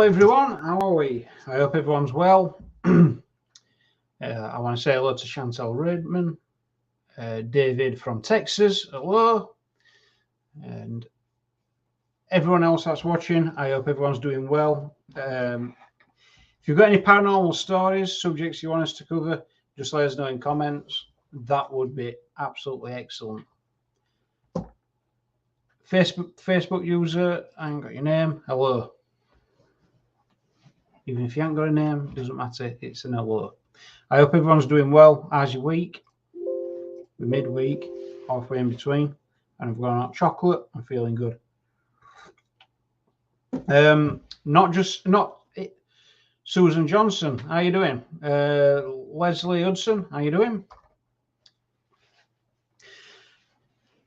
everyone, how are we? I hope everyone's well. I want to say hello to Chantal Redman, David from Texas, hello, and everyone else that's watching. I hope everyone's doing well. If you've got any paranormal stories, subjects you want us to cover, just let us know in comments. That would be absolutely excellent. Facebook user, I ain't got your name, hello. Even if you haven't got a name, it doesn't matter, it's an hello. I hope everyone's doing well. How's your week? We're midweek, halfway in between, and I've got hot chocolate. I'm feeling good. Susan Johnson, how you doing? Leslie Hudson, how you doing?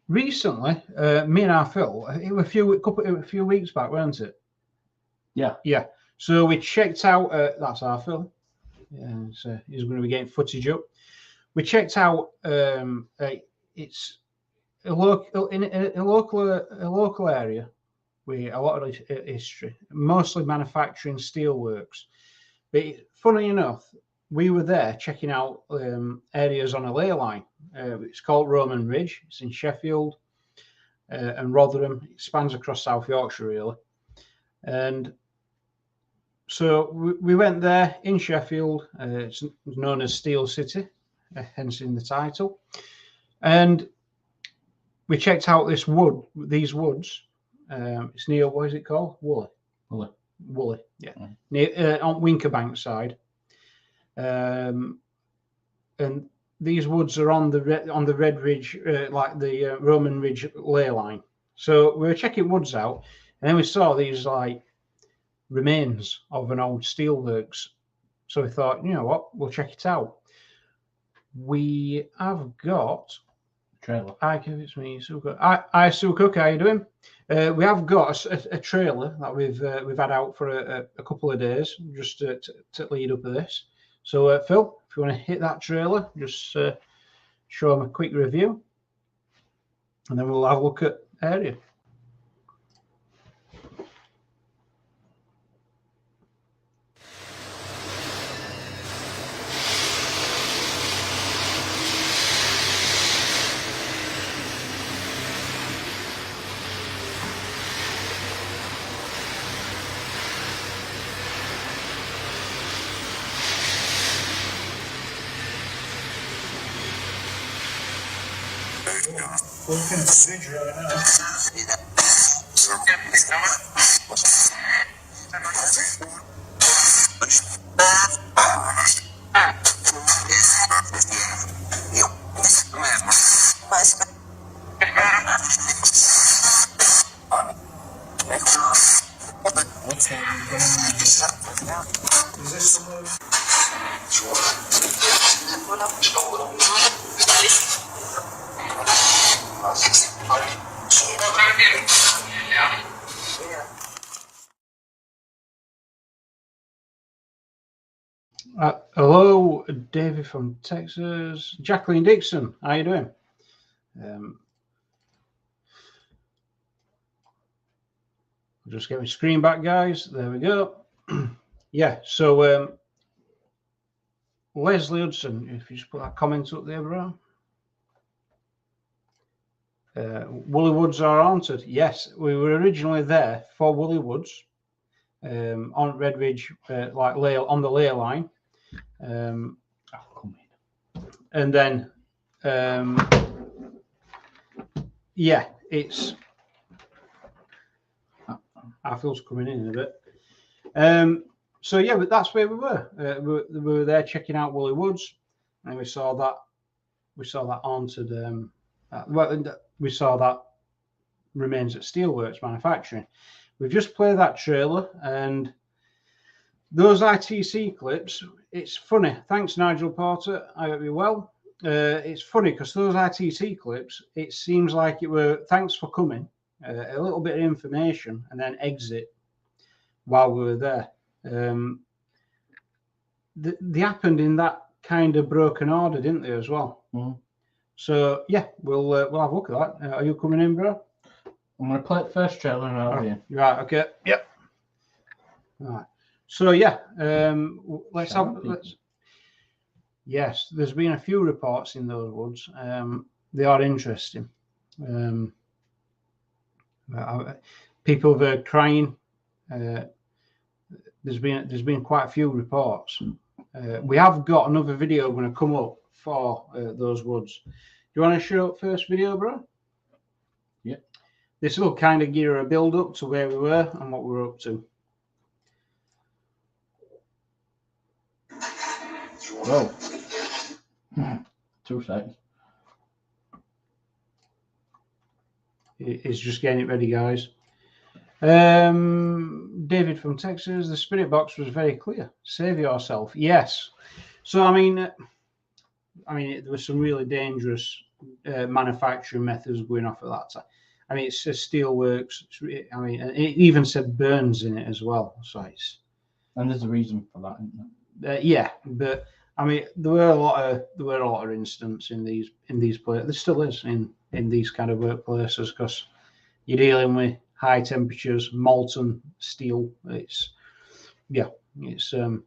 Recently, me and our Phil, it was a few weeks back, weren't it? Yeah. So we checked out. That's our Phil. Yeah, so he's going to be getting footage up. We checked out. It's a local area with a lot of history, mostly manufacturing steelworks. But funny enough, we were there checking out areas on a ley line. It's called Roman Ridge. It's in Sheffield and Rotherham. It spans across South Yorkshire, really. And so we went there in Sheffield. It's known as Steel City, hence in the title. And we checked out these woods. It's near, what is it called? Woolley, yeah. Near, on Winkerbank side. And these woods are on the Red Ridge, like the Roman Ridge ley line. So we were checking woods out, and then we saw these like remains of an old steelworks. So we thought, you know what, we'll check it out. We have got trailer. It's me, Sue Cook. Hi, Sue Cook. How you doing? We have got a trailer that we've had out for a couple of days just to lead up to this. So Phil, if you want to hit that trailer, just show them a quick review, and then we'll have a look at area. We're looking at the bridge right now. Is this somewhere? Hello, David from Texas. Jacqueline Dixon, how you doing? Just get my screen back, guys. There we go. Yeah, so Leslie Hudson, if you just put that comment up there, bro. Woolly Woods are haunted. Yes, we were originally there for Woolly Woods on Red Ridge, like on the ley line. And then, yeah, it's. Our Phil's coming in a bit. So yeah, but that's where we were. We were there checking out Woolly Woods, and we saw that haunted. We saw that remains at Steelworks Manufacturing. We've just played that trailer, and those ITC clips. It's funny. Thanks, Nigel Porter. I hope you're well. It's funny because those ITC clips. It seems like it were thanks for coming. A little bit of information, and then exit while we were there. They happened in that kind of broken order, didn't they, as well? Mm-hmm. So yeah, we'll have a look at that. Are you coming in, bro? I'm gonna play the first trailer and I'll be in. Right. Okay. Yep. All right. So yeah, let's. Yes, there's been a few reports in those woods. They are interesting. People have heard crying. There's been quite a few reports. We have got another video going to come up for those woods. Do you want to show up first video, bro? Yeah. This will kind of give a build up to where we were and what we're up to. Whoa. 2 seconds. It's just getting it ready, guys. David from Texas, the spirit box was very clear. Save yourself. Yes. So I mean, there were some really dangerous manufacturing methods going off at that time. I mean, it says steelworks. I mean, it even said burns in it as well. So it's. And there's a reason for that, isn't there? Yeah, but I mean, there were a lot of incidents in these places. There still is in these kind of workplaces because you're dealing with high temperatures, molten steel. It's a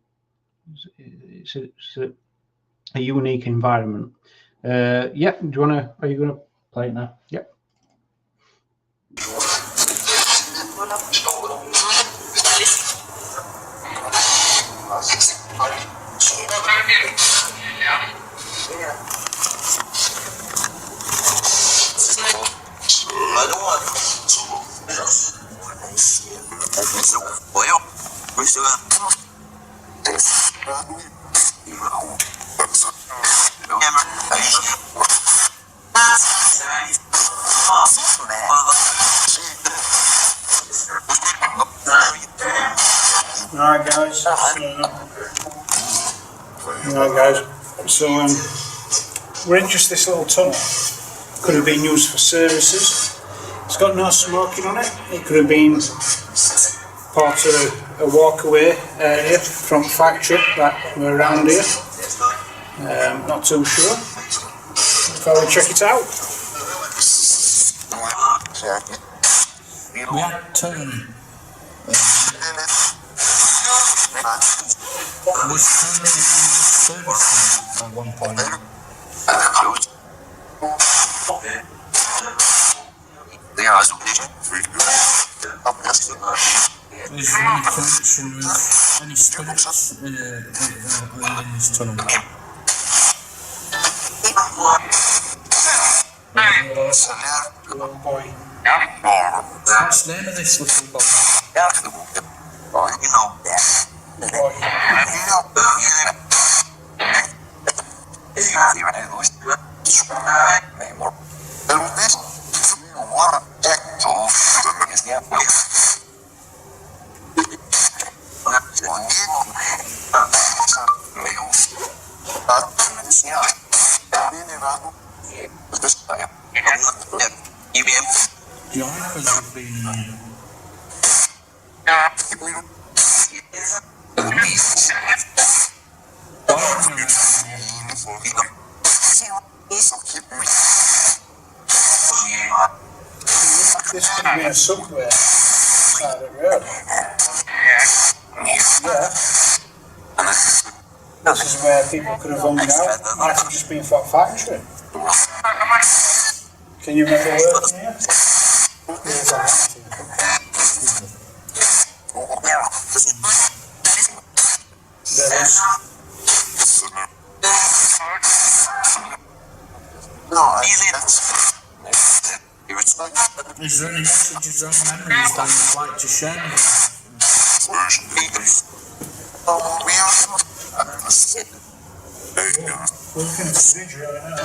unique environment. Yeah. Do you wanna? Are you gonna play it now? Yep. Alright guys, so we're in just this little tunnel. Could have been used for services. It's got no smoking on it. It could have been part of a walkaway area from factory that were around here. Not too sure. If I will check it out. We had was servicing at one point. Is there any connection with any spirits in this tunnel? Little boy. What's the name of this little boy? Because have been This could be a subway side of the road. Yeah. This is where people could have hung out. Might have just been for a factory. Can you remember working here? Yes, I have to. There is. Is there any messages or memories that you'd like to share with us? We're looking at the bridge right now.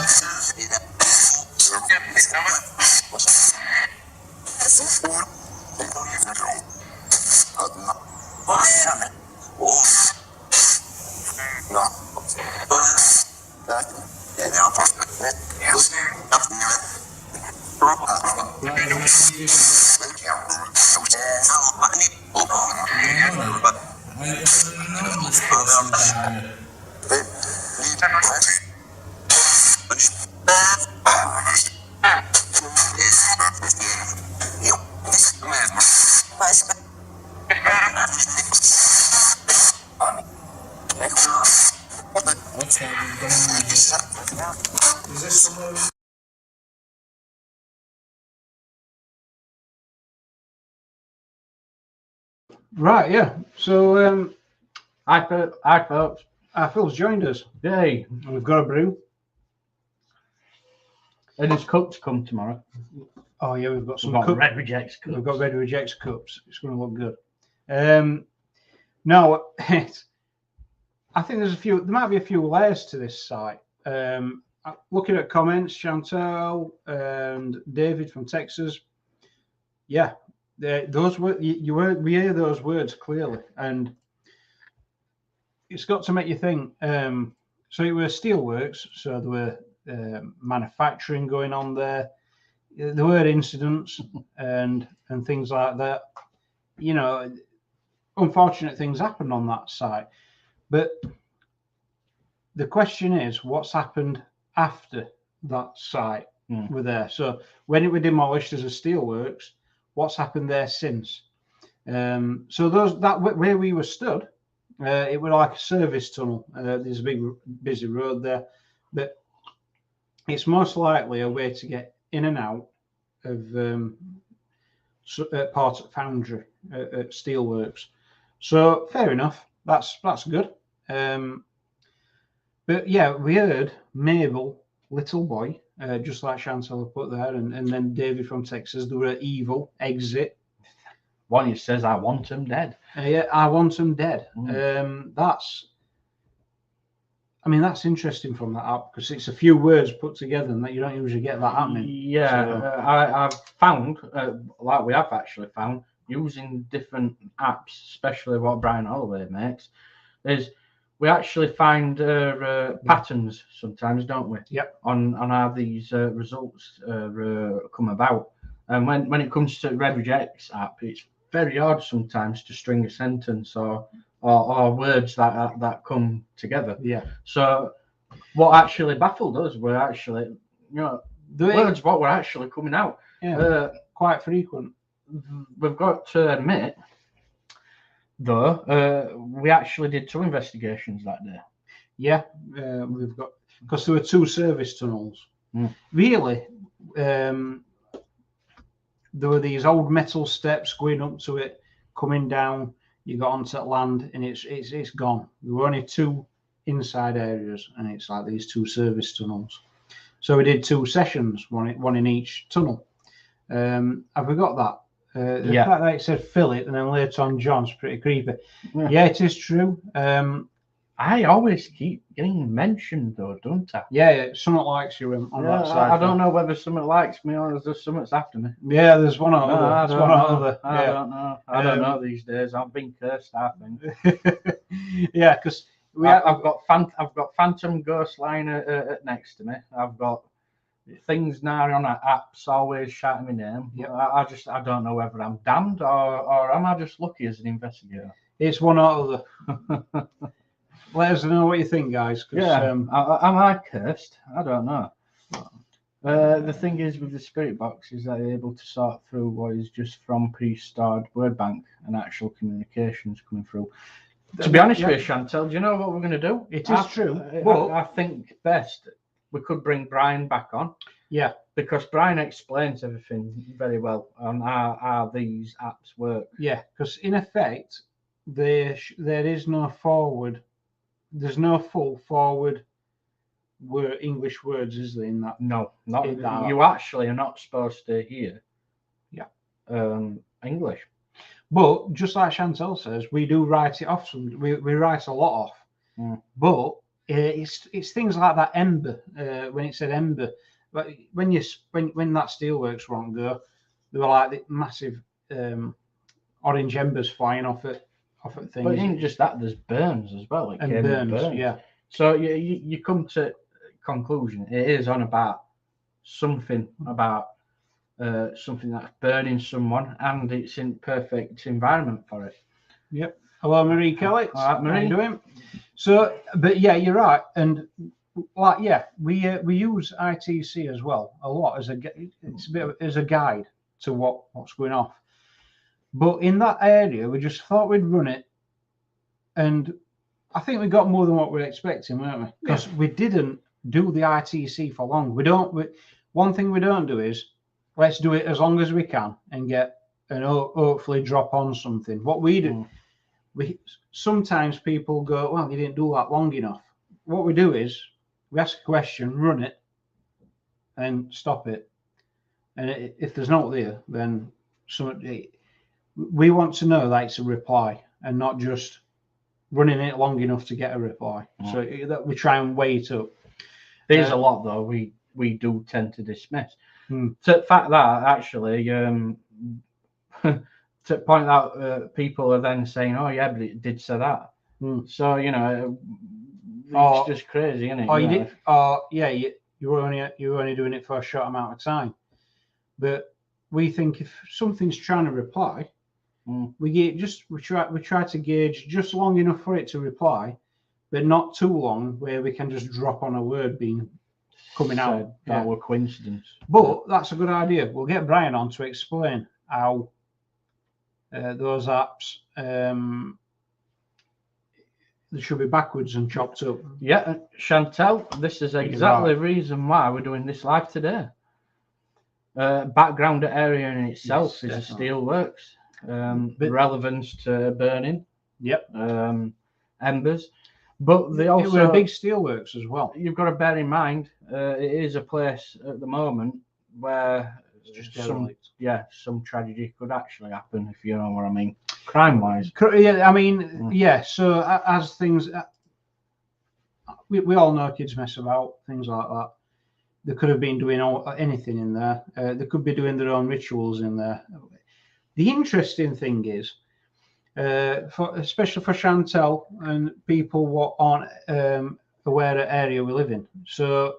Is this somewhere? Right, yeah. So Hi, folks. Phil's joined us. Yay. And we've got a brew. And his cups come tomorrow. Oh yeah, we've got some We've got Red Rejects cups. We've got Red Rejects cups. It's going to look good. No, I think there might be a few layers to this site. Looking at comments, Chantal and David from Texas. Yeah, those were we hear those words clearly, and it's got to make you think. So it were steelworks, so there were manufacturing going on there. There were incidents and things like that. You know, unfortunate things happened on that site, but the question is, what's happened after that site were there? So when it was demolished as a steelworks, what's happened there since? So where we were stood, it was like a service tunnel. There's a big busy road there, but it's most likely a way to get in and out of part of foundry at steelworks. So fair enough. That's good. But yeah, we heard Mabel, little boy, just like Chantal put there, and then David from Texas. They were evil, exit. One says, "I want him dead." Yeah, I want him dead. That's interesting from that app because it's a few words put together, and that you don't usually get that happening. Yeah, so, I've found, like we have actually found, using different apps, especially what Brian Holloway makes, is we actually find patterns sometimes, don't we? Yep. On how these results come about, and when it comes to Red Rejects app, it's very hard sometimes to string a sentence or words that come together. Yeah. So what actually baffled us were actually, the words what were actually coming out. Yeah. Quite frequent. We've got to admit, though, we actually did 2 investigations that day. Yeah, we've got, because there were 2 service tunnels. Really, there were these old metal steps going up to it, coming down. You got onto land, and it's gone. There were only 2 inside areas, and it's like these 2 service tunnels. So we did 2 sessions, one in each tunnel. Have we got that? The fact that it said Philip and then later on John's pretty creepy. Yeah, it is true. I always keep getting mentioned though, don't I? Yeah, someone likes you on that side. I don't know whether someone likes me or there's someone that's after me. Yeah, there's one or other. I don't know. I don't know these days. I've been cursed, I think. Yeah, because I've got Phantom Ghost line next to me. I've got things now on apps always shouting my name. Yep. I don't know whether I'm damned or am I just lucky as an investigator. It's one or other. Let us know what you think, guys. Yeah. Am I cursed? I don't know. The thing is with the spirit box is that they're able to sort through what is just from pre-stored word bank and actual communications coming through. To be honest with you, Chantal, do you know what we're going to do? It is true. I think best we could bring Brian back on. Yeah. Because Brian explains everything very well on how these apps work. Yeah, because in effect, there is no forward. There's no full forward English words, is there, in that? No, not in that. You actually are not supposed to hear. Yeah. English. But just like Chantal says, we do write it off. We write a lot off. But it's things like that ember. When it said ember, but when that steelworks won't go, there were like the massive orange embers flying off at things. But even just that, there's burns as well. And burns, yeah. So you come to conclusion. It is on about something something that's burning someone, and it's in perfect environment for it. Yep. Hello, Marie Kelly. All right, Marie. How you doing? So, but yeah, you're right, and like we use ITC as well a lot as as a guide to what's going off. But in that area, we just thought we'd run it, and I think we got more than what we were expecting, weren't we? Because we didn't do the ITC for long. One thing we don't do is let's do it as long as we can and get and hopefully drop on something. What we do, sometimes people go, well, you didn't do that long enough. What we do is we ask a question, run it, and stop it. And if there's not there, then we want to know that it's a reply and not just running it long enough to get a reply. So that we try and weigh it up. There's a lot though we do tend to dismiss. So the fact that actually to point out people are then saying, oh yeah, but it did say that. So it's just crazy, isn't it? Or you did, or yeah, you were only doing it for a short amount of time. But we think if something's trying to reply, we try to gauge just long enough for it to reply, but not too long where we can just drop on a word coming out. That were coincidence. But that's a good idea. We'll get Brian on to explain how those apps they should be backwards and chopped up. Yeah, Chantel, this is exactly the reason why we're doing this live today. Background area in itself is a steelworks. Relevance to burning. Yep. Embers. But they also were a big steelworks as well. You've got to bear in mind it is a place at the moment where some tragedy could actually happen, if you know what I mean, crime wise. Yeah, I mean, yeah. So as things, we all know kids mess about, things like that. They could have been doing anything in there. They could be doing their own rituals in there. The interesting thing is, especially for Chantel and people what aren't aware of the area we live in. So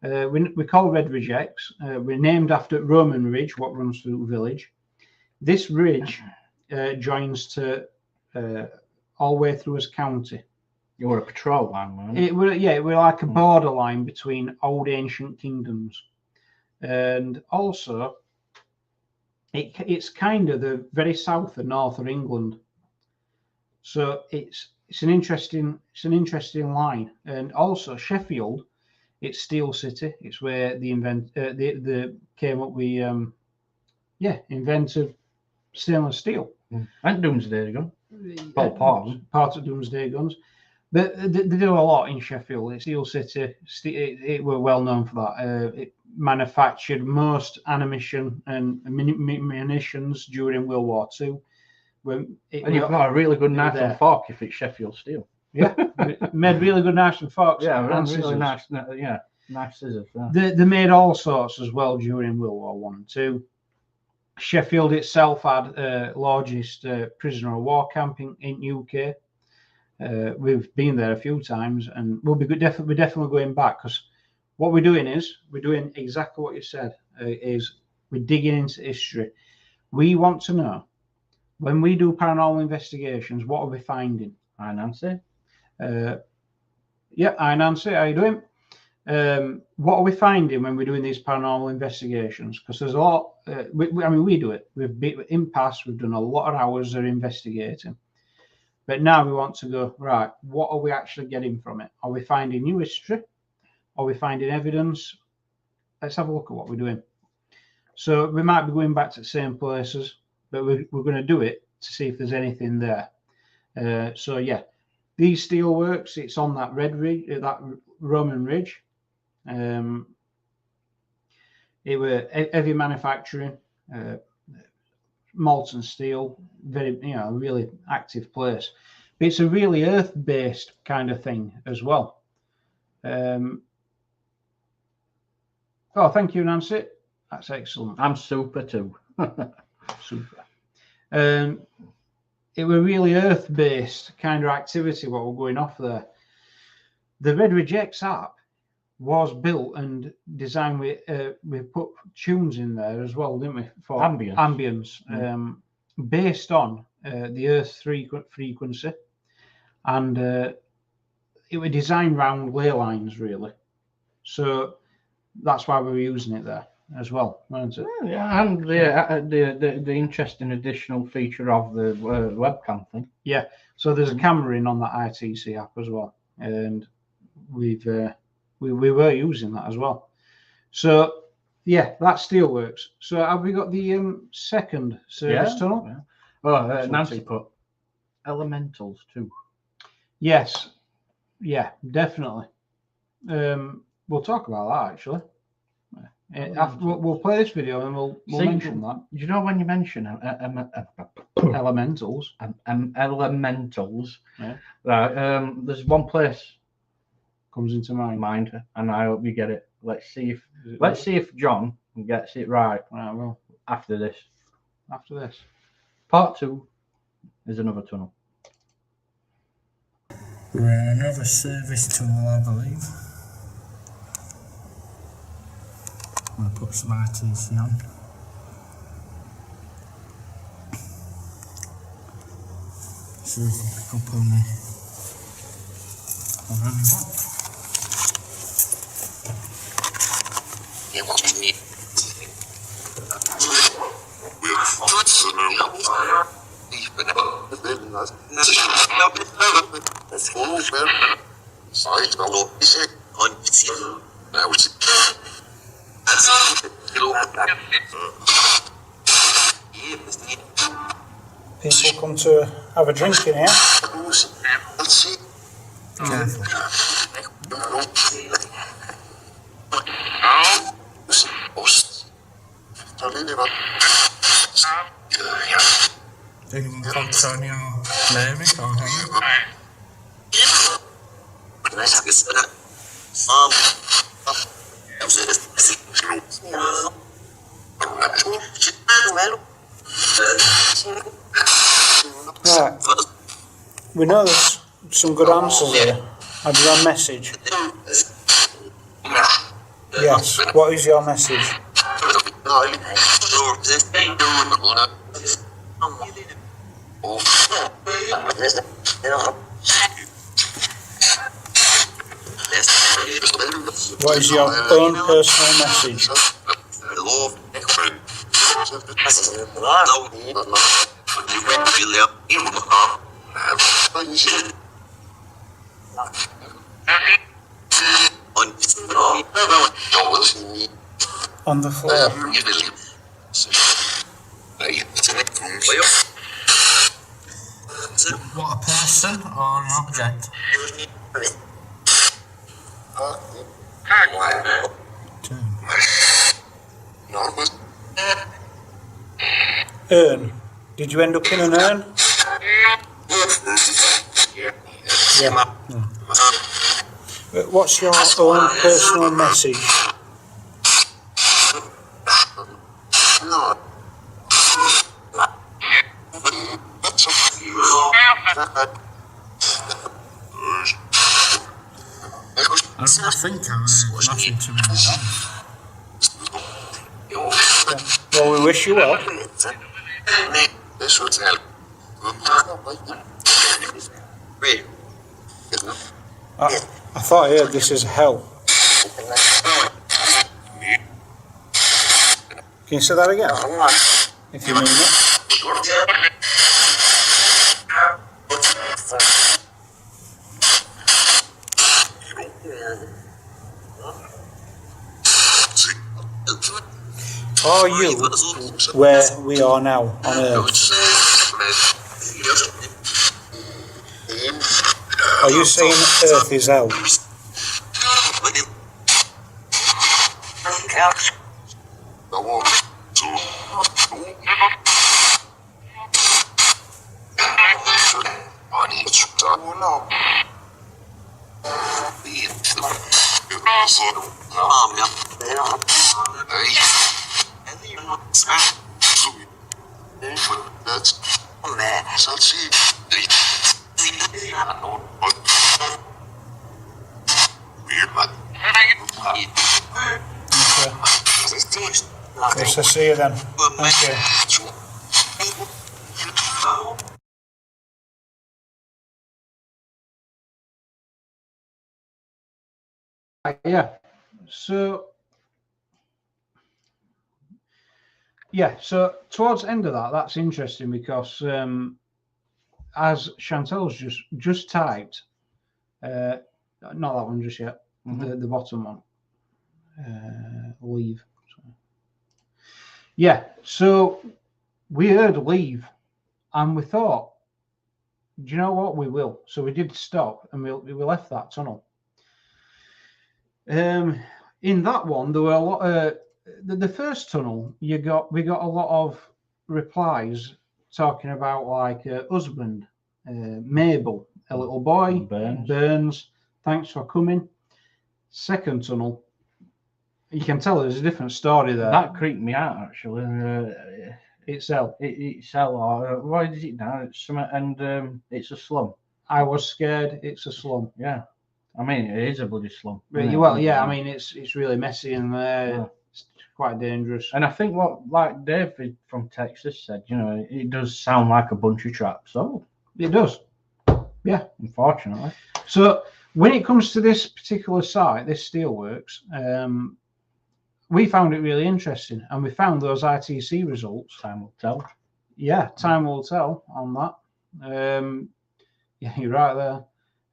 we call Red Ridge X. We're named after Roman Ridge, what runs through the village. This ridge joins to all the way through as county. You were a patrol line, man. It we're like a borderline between old ancient kingdoms, and also it's kind of the very south and north of England. So it's an interesting line, and also Sheffield, it's Steel City. It's where the came up with invented stainless steel and Doomsday Gun. Well, part of Doomsday Guns. But they do a lot in Sheffield. Steel City, it were well known for that. It manufactured most ammunition and munitions during World War II. And you've got a really good knife and fork if it's Sheffield steel. Yeah, made really good knives and forks. Yeah, really nice. Yeah, nice scissors. Yeah. They made all sorts as well during World War One and Two. Sheffield itself had largest prisoner of war camp in UK. We've been there a few times, and we're definitely going back, because what we're doing exactly what you said. Is we're digging into history. We want to know, when we do paranormal investigations, what are we finding? Hi, Nancy. Hi, Nancy. How you doing? What are we finding when we're doing these paranormal investigations? Because there's a lot. We do it. In past, we've done a lot of hours of investigating. But now we want to go, right, what are we actually getting from it? Are we finding new history? Are we finding evidence? Let's have a look at what we're doing. So we might be going back to the same places, but we're going to do it to see if there's anything there. These steelworks, it's on that Red Ridge, that Roman Ridge. It were heavy manufacturing, molten steel, very, really active place. But it's a really earth-based kind of thing as well. Thank you, Nancy. That's excellent. I'm super too. Super. It were really earth-based kind of activity what we're going off there. The Red Ridge X app was built and designed with we put tunes in there as well, didn't we? For ambience, based on the Earth's frequency, and it was designed around ley lines really. So that's why we were using it there as well, weren't it? Yeah, and the interesting additional feature of the webcam thing. Yeah, so there's a camera in on that ITC app as well, and we've we were using that as well. So yeah, that steelworks. So have we got the second service tunnel? Yeah. Oh, That's Nancy what put elementals too. Yes, yeah, definitely. We'll talk about that actually. After, we'll play this video and we'll See, mention that. Do you know when you mention Elementals? elementals? Yeah. Right. There's one place Comes into mind. and I hope you get it. Let's see if John gets it right. Right, well, After this. after this. Part 2 is another tunnel. We're in another service tunnel, I believe. I'm going to put some RTC on. So we can pick up on the People come to have a drink in here. Careful. Anyone got on your Mary or Henry? Right. We know there's some good answers here. Have you got a message? Yes. What is your message? What is your own personal message? On the floor. What, a person or an object? Urn. Did you end up in an urn? Yeah. What's your own personal message? I think I'm nothing to me. Well, we wish you well. I thought I heard this is hell. Can you say that again? If you mean it. Are you where we are now on Earth? Are you saying Earth is hell? Yes, I see you then. Thank you. Yeah. So towards the end of that, that's interesting because as Chantel's just typed, not that one just yet. the bottom one. Leave. Yeah, so we heard leave, and we thought, do you know what? We will. So we did stop, and we left that tunnel. In that one, there were a lot of the first tunnel. We got a lot of replies talking about like husband, Mabel, a little boy, Burns. Thanks for coming. Second tunnel, you can tell there's a different story there. That creeped me out actually. Itself. What is it now? It's something, and it's a slum. I was scared. It's a slum. Yeah, I mean it is a bloody slum. Well, yeah. I mean it's really messy in there. Yeah. It's quite dangerous. And I think what like David from Texas said, you know, it does sound like a bunch of traps. So it does. Yeah, unfortunately. So when it comes to this particular site, this steelworks, we found it really interesting, and we found those ITC results. Time will tell. Yeah, time will tell on that. Yeah, you're right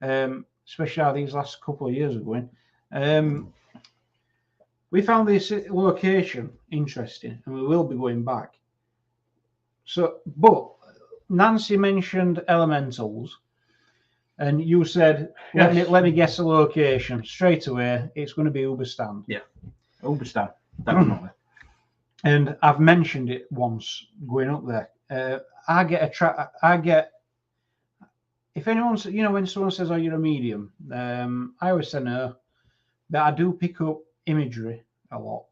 there. Especially how these last couple of years are going. We found this location interesting, and we will be going back. So, but Nancy mentioned elementals, and you said, yes. let me guess a location straight away. It's going to be Uberstand. Yeah. Uberstand, definitely. And I've mentioned it once going up there. I get if anyone's, you know, when someone says, "Oh, you're a medium," I always say no, but I do pick up imagery a lot.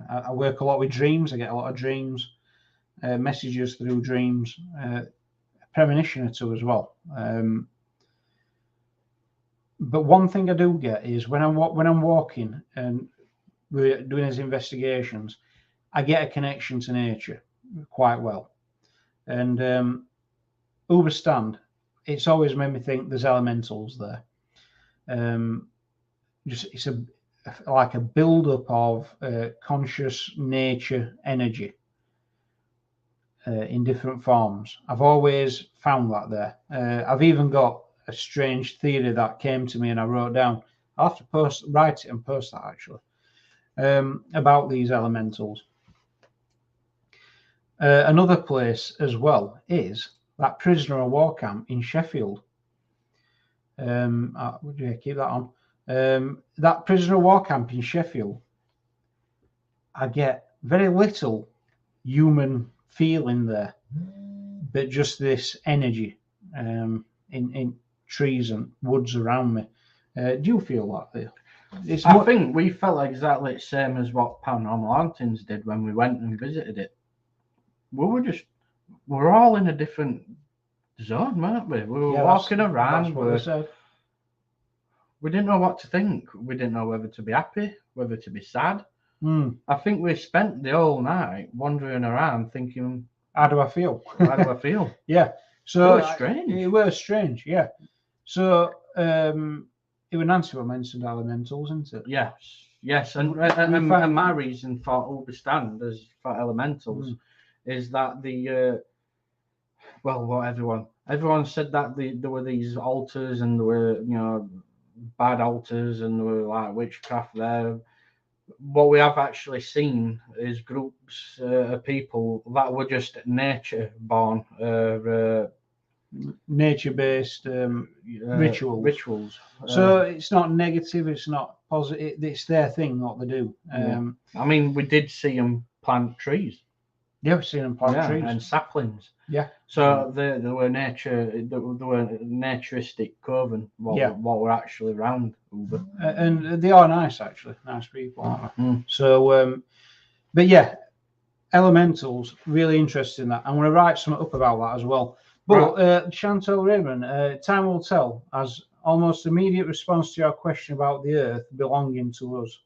I work a lot with dreams. I get a lot of dreams, messages through dreams, premonition or two as well. But one thing I do get is when I'm walking and we're doing these investigations, I get a connection to nature quite well. And Uberstand, it's always made me think there's elementals there. It's like a build-up of conscious nature energy in different forms. I've always found that there. I've even got a strange theory that came to me and I wrote down. I'll have to write it and post that actually. About these elementals. Another place as well is that prisoner of war camp in Sheffield. Would you keep that on? That prisoner of war camp in Sheffield, I get very little human feeling there, but just this energy in trees and woods around me. Do you feel that there? I think we felt exactly the same as what Paranormal Hauntings did when we went and visited it. We're all in a different zone, weren't we? We were walking around. We didn't know what to think. We didn't know whether to be happy, whether to be sad. I think we spent the whole night wandering around thinking, how do I feel? How do I feel? Yeah. So it was strange. It was strange, yeah. So it was Nancy who mentioned elementals, isn't it? Yes. And my reason for Uberstand as for elementals is that everyone said that there were these altars and there were, you know, bad altars and there were like witchcraft there. What we have actually seen is groups of people that were just nature born, nature-based rituals. So it's not negative, it's not positive, it's their thing, what they do. I mean, we did see them plant trees. Yeah, we've seen them plant trees and saplings. Yeah. So there were naturistic coven what were actually around Uber. And they are nice, actually, nice people, aren't they? So, but yeah, elementals, really interested in that. I'm going to write something up about that as well. But Chantal Raymond, time will tell, as almost immediate response to your question about the Earth belonging to us.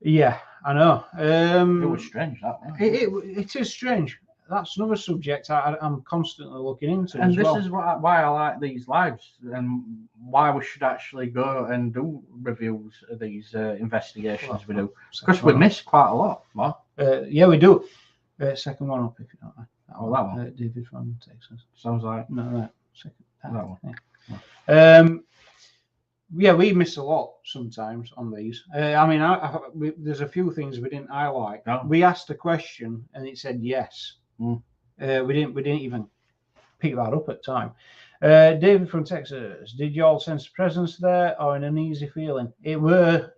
Yeah, I know. It was strange, that one. It is strange. That's another subject I'm constantly looking into. And this is why I like these lives and why we should actually go and do reviews of these investigations we do. Because we miss quite a lot, Mark. Yeah, we do. Second one up, if you don't mind. That one. David from Texas. Sounds like no, second. that one. Yeah. yeah, we miss a lot sometimes on these. I mean, there's a few things we didn't highlight. Oh. We asked a question and it said yes. Mm. We didn't even pick that up at the time. David from Texas, did you all sense presence there or an uneasy feeling? It were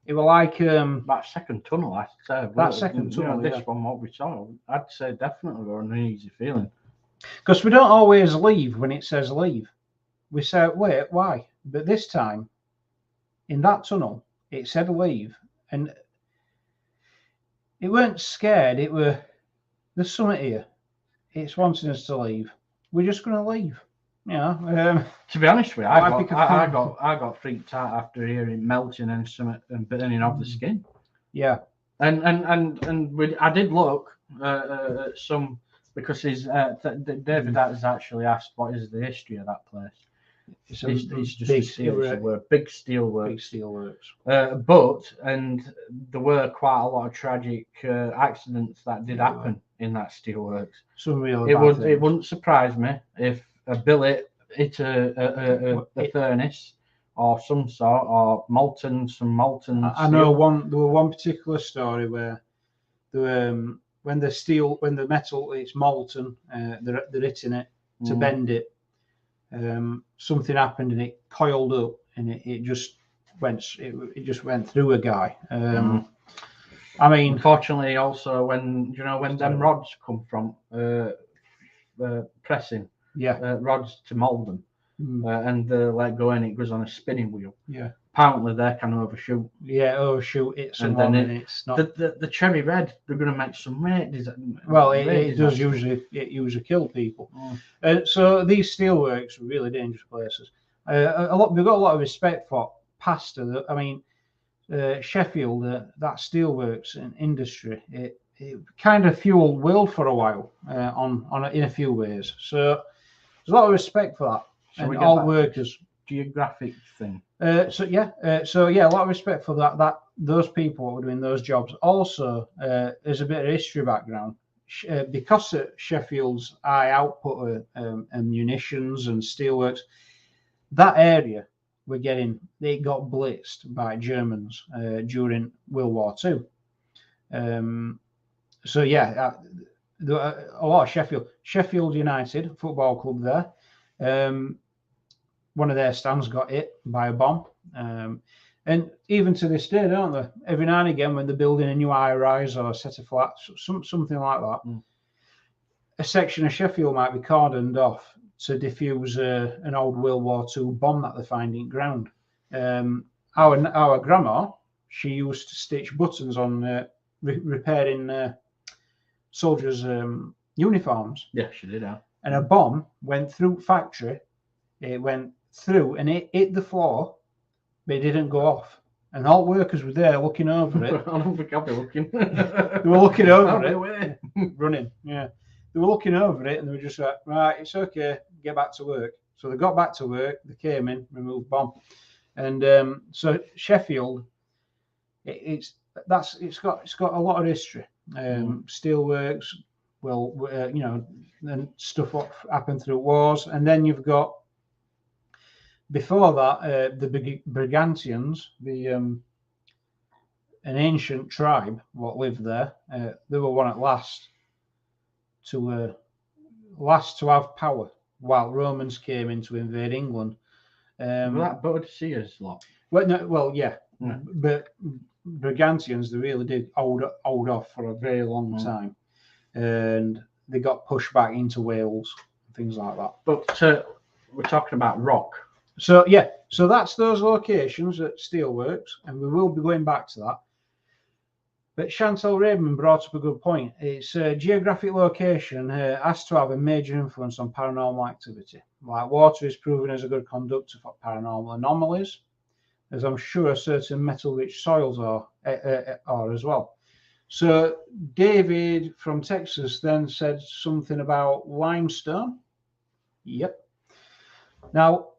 like That second tunnel, I say. That second you know, tunnel, this yeah. one, what we saw, I'd say definitely got an uneasy feeling. because we don't always leave when it says leave. We say, wait, why? But this time, in that tunnel, it said leave. And it weren't scared. It were, there's something here. It's wanting us to leave. We're just going to leave. You know, To be honest with you, Why pick a I phone? got freaked out after hearing melting and something and burning of the skin. yeah. I did look at some, because David has actually asked what is the history of that place. It's Just a steel, big steel works. Big steel works. And there were quite a lot of tragic accidents that did happen in that steelworks. Some really It wouldn't surprise me if a billet hit a furnace or some sort, or some molten. I know there were one particular story where when the metal it's molten, they're hitting it to bend it. Something happened and it coiled up and it just went through a guy. I mean, unfortunately, also when them rods come from pressing, rods to mold them, and they let go and it goes on a spinning wheel. Yeah, apparently they can overshoot. Yeah, overshoot it. And then it's not the cherry red. They're going to make some great design. Well, it does usually kill people. So these steelworks are really dangerous places. We've got a lot of respect for Pasta. I mean, Sheffield, that steelworks and industry, it kind of fueled world for a while in a few ways. So there's a lot of respect for that. So and all workers. Geographic thing. A lot of respect for that. Those people who were doing those jobs. Also, there's a bit of history background. Because of Sheffield's high output of munitions and steelworks, that area it got blitzed by Germans during World War II. A lot of Sheffield United football club there. One of their stands got hit by a bomb. And even to this day, don't they? Every now and again, when they're building a new high-rise or a set of flats, something like that, a section of Sheffield might be cordoned off to defuse an old World War II bomb that they find in ground. Our grandma, she used to stitch buttons on repairing soldiers' uniforms. Yeah, she did. And a bomb went through factory. It went through and it hit the floor, but it didn't go off. And all workers were there looking over it. I don't think I'll be looking. They were looking over it, running. Yeah, they were looking over it, and they were just like, "Right, it's okay, get back to work." So they got back to work. They came in, removed bomb, and so Sheffield, it's got a lot of history. Steelworks, and stuff what happened through wars, and then you've got. Before that, the Brigantians, an ancient tribe what lived there, they were one at last to have power while Romans came in to invade England. That Boadicea's lot. But Brigantians, they really did hold off for a very long time, and they got pushed back into Wales, things like that. But we're talking about rock. So that's those locations at Steelworks, and we will be going back to that. But Chantal Raymond brought up a good point. It's geographic location has to have a major influence on paranormal activity. Like water is proven as a good conductor for paranormal anomalies, as I'm sure certain metal-rich soils are as well. So David from Texas then said something about limestone. Yep. Now,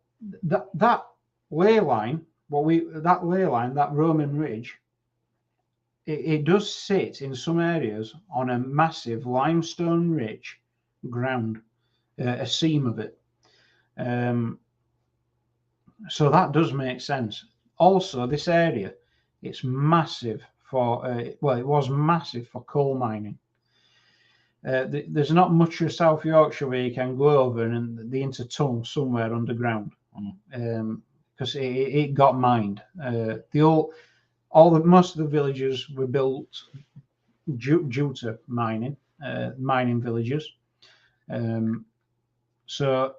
that ley line, that Roman ridge, it does sit in some areas on a massive limestone rich ground, a seam of it. So that does make sense. Also, this area, it's massive for, well, it was massive for coal mining. There's not much of South Yorkshire where you can go over and the intertunnel somewhere underground, because it got mined. Most of the villages were built due to mining, mining villages. So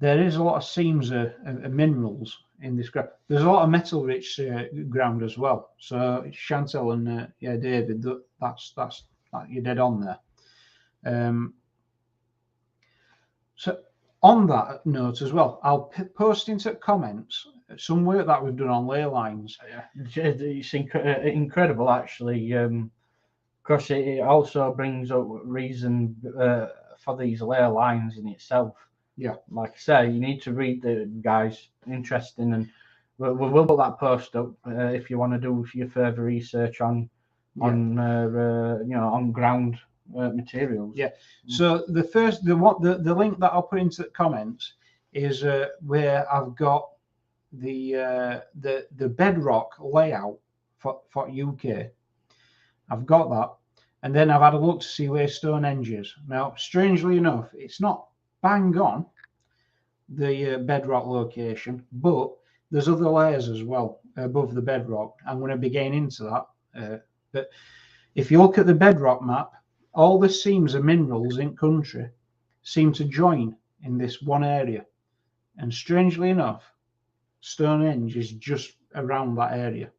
there is a lot of seams of minerals in this ground. There's a lot of metal-rich ground as well. So Chantel and David, that's you're dead on there. So on that note as well, I'll post into comments some work that we've done on ley lines. It's incredible, actually, because it also brings up reason for these ley lines in itself. Yeah, like I say, you need to read the guys. Interesting, and we'll put that post up if you want to do your further research on on ground materials. Yeah. So the link that I'll put into the comments is where I've got the bedrock layout for UK. I've got that, and then I've had a look to see where Stonehenge is. Now, strangely enough, it's not bang on the bedrock location, but there's other layers as well above the bedrock. I'm going to be getting into that. But if you look at the bedrock map, all the seams of minerals in country seem to join in this one area. And strangely enough, Stonehenge is just around that area.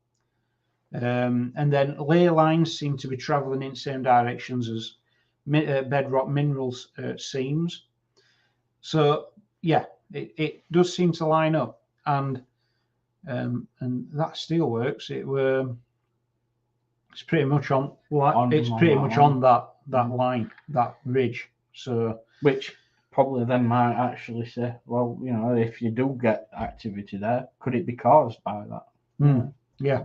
And then ley lines seem to be traveling in the same directions as bedrock minerals seams. So yeah, it does seem to line up, and that steel works. It's pretty much on that line, that ridge. So which probably then might actually say, well, if you do get activity there, could it be caused by that? Yeah,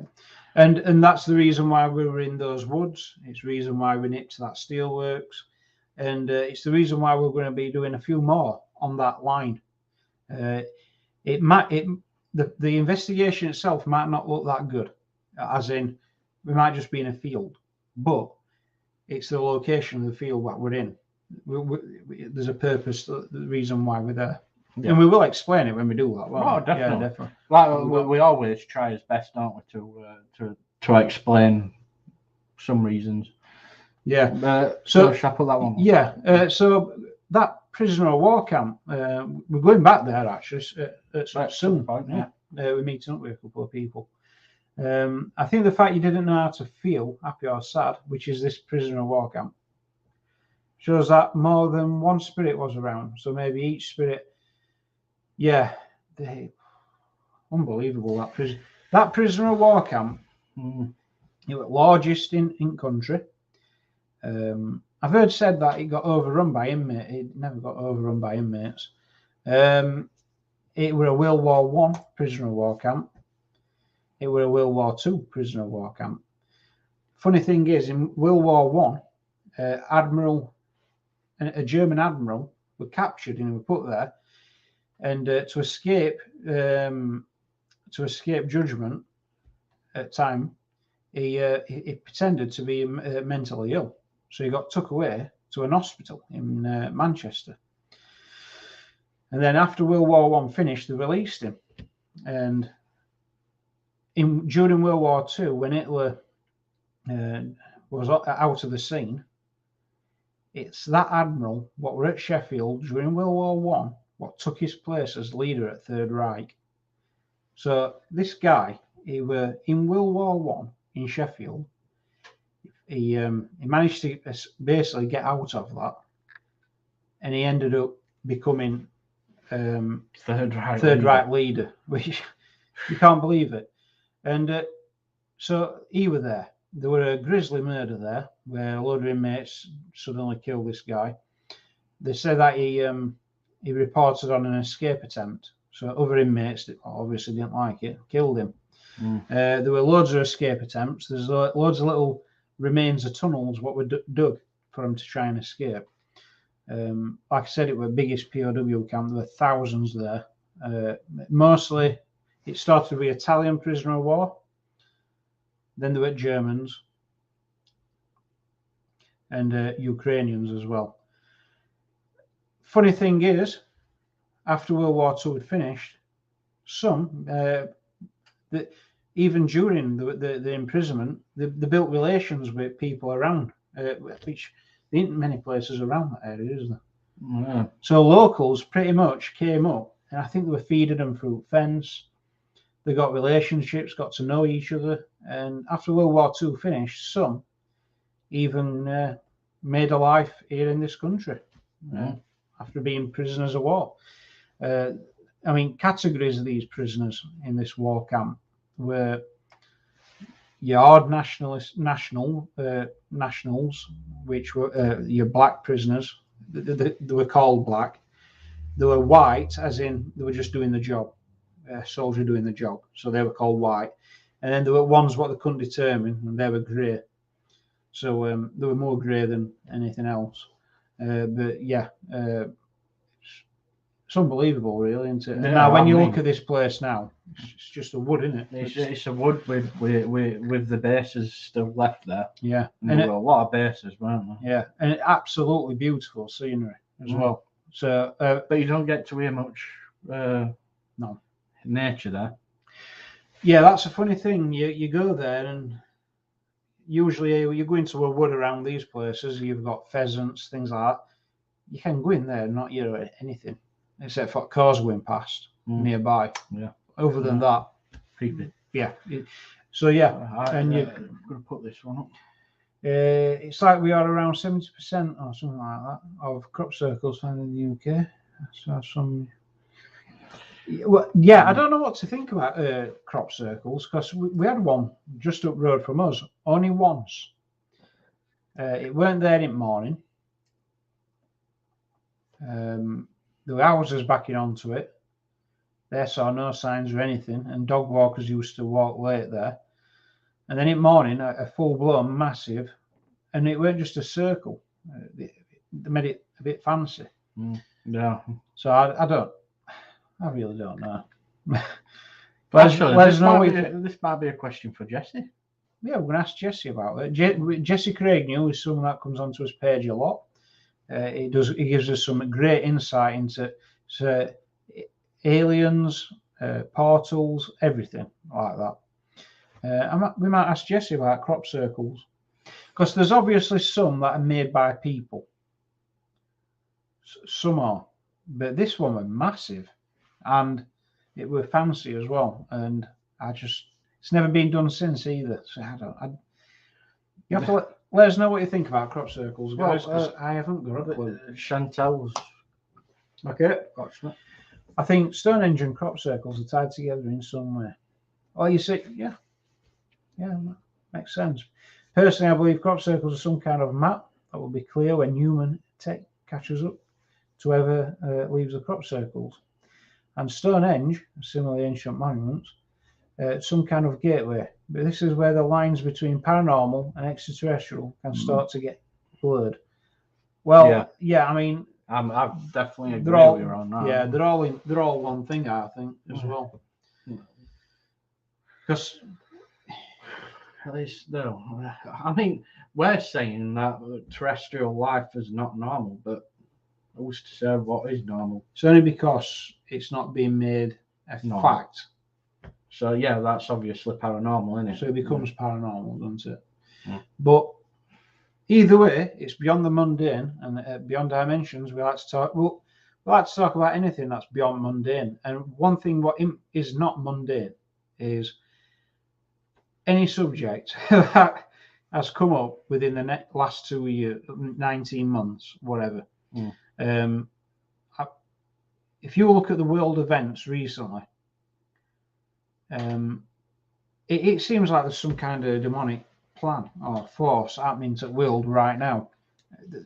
and that's the reason why we were in those woods. It's the reason why we nipped that steelworks, and it's the reason why we're going to be doing a few more on that line. The investigation itself might not look that good, as in we might just be in a field, but it's the location of the field that we're in. There's a purpose, the reason why we're there. Yeah. And we will explain it when we do that. Well, definitely. Yeah, definitely. Like we always try as best, don't we, to explain some reasons. Yeah. So shall I put that one? Yeah. So that prisoner of war camp, we're going back there actually at soon. Point, yeah. We're meeting up with a couple of people. I think the fact you didn't know how to feel, happy or sad, which is this prisoner of war camp, shows that more than one spirit was around. So maybe each spirit. Yeah, unbelievable that prisoner of war camp. It was largest in country. I've heard said that it got overrun by inmates. It never got overrun by inmates. It were a World War One prisoner of war camp. It were a World War II prisoner of war camp. Funny thing is, in World War One, a German admiral were captured and were put there. And to escape judgment at time, he pretended to be mentally ill, so he got took away to an hospital in Manchester. And then after World War One finished, they released him. And during World War II, when Hitler was out of the scene, it's that admiral what were at Sheffield during World War One what took his place as leader at Third Reich. So this guy, he were in World War One in Sheffield. He managed to basically get out of that, and he ended up becoming Third Reich leader, which you can't believe it. And so he were there. There were a grisly murder there where a load of inmates suddenly killed this guy. They say that he reported on an escape attempt. So other inmates that obviously didn't like it, killed him. There were loads of escape attempts. There's loads of little remains of tunnels what were dug for him to try and escape. Like I said, it was the biggest POW camp. There were thousands there. Mostly, it started with Italian prisoner of war. Then there were Germans and Ukrainians as well. Funny thing is, after World War II had finished, some, even during the imprisonment, they built relations with people around, which there ain't many places around that area, is there? Yeah. So locals pretty much came up, and I think they were feeding them through fence. They got relationships, got to know each other, and after World War II finished, some even made a life here in this country after being prisoners of war. I mean, categories of these prisoners in this war camp were your hard nationals, which were your black prisoners. They were called black. They were white, as in they were just doing the job, a soldier doing the job. So they were called white. And then there were ones what they couldn't determine, and they were grey. So they were more grey than anything else. But yeah, it's unbelievable, really, isn't it? Yeah, now, when you look at this place now, it's just a wood, isn't it? It's a wood with the bases still left there. Yeah, and there were a lot of bases, weren't there? Yeah, and absolutely beautiful scenery as well. So, but you don't get to hear much no nature there. Yeah, that's a funny thing. You go there, and usually you go into a wood around these places. You've got pheasants, things like that. You can go in there and not hear anything except for cars going past nearby. Yeah. Other than that, creepy. Yeah. So yeah, and you're going to put this one up. It's like we are around 70% or something like that of crop circles found in the UK. So some. Well, yeah, I don't know what to think about crop circles, because we had one just up road from us only once. It weren't there in the morning. There were houses backing onto it. They saw no signs of anything, and dog walkers used to walk late there. And then in the morning, a full-blown massive, and it weren't just a circle. They made it a bit fancy. Yeah. So I really don't know. Let us know. This might be a question for Jesse. Yeah, we're going to ask Jesse about it. Jesse Craig New is someone that comes onto his page a lot. He gives us some great insight into aliens, portals, everything like that. We might ask Jesse about crop circles, because there's obviously some that are made by people. Some are, but this one was massive, and it were fancy as well. And it's never been done since either. So you have to let us know what you think about crop circles, guys, because I haven't got a clue. Chantel's. Okay. I think Stonehenge and crop circles are tied together in some way. Oh, you see, yeah, makes sense. Personally, I believe crop circles are some kind of map that will be clear when human tech catches up to whoever leaves the crop circles. And Stonehenge, similarly ancient monuments, some kind of gateway. But this is where the lines between paranormal and extraterrestrial can start to get blurred. Well, yeah, I mean, I definitely agree with you on that. Yeah, they're all one thing, I think, as well. Because at least I mean, we're saying that terrestrial life is not normal, but who's to say what is normal? It's only because it's not being made a fact. So yeah, that's obviously paranormal, isn't it? So it becomes paranormal, doesn't it? Yeah. But either way, it's beyond the mundane and beyond dimensions. We like to talk. We like to talk about anything that's beyond mundane. And one thing what is not mundane is any subject that has come up within the last 2 years, 19 months, whatever. If you look at the world events recently, it seems like there's some kind of demonic plan or force happening to the world right now.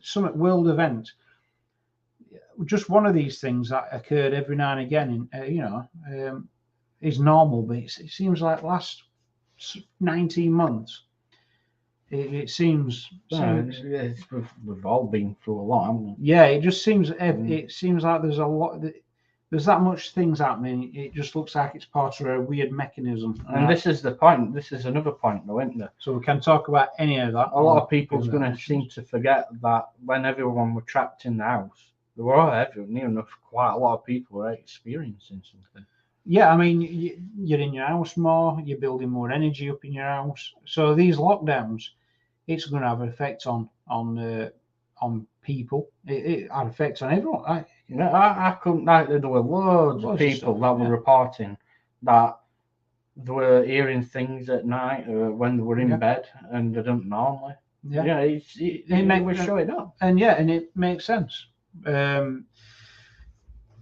Some world event, just one of these things that occurred every now and again, is normal, but it seems like last 19 months. It seems. We've all been through a lot, haven't we? Yeah, it just seems. It seems like there's a lot. there's that much things happening. It just looks like it's part of a weird mechanism. And this is the point. This is another point, though, isn't there? So we can talk about any of that. A lot of people's going to seem to forget that when everyone were trapped in the house, there were near enough quite a lot of people were experiencing something. Yeah, I mean, you're in your house more. You're building more energy up in your house. So these lockdowns, it's going to have an effect on people. It had effects on everyone. I couldn't. There were loads of people that were reporting that they were hearing things at night when they were in bed and they didn't normally. Yeah, it was showing up. And it makes sense.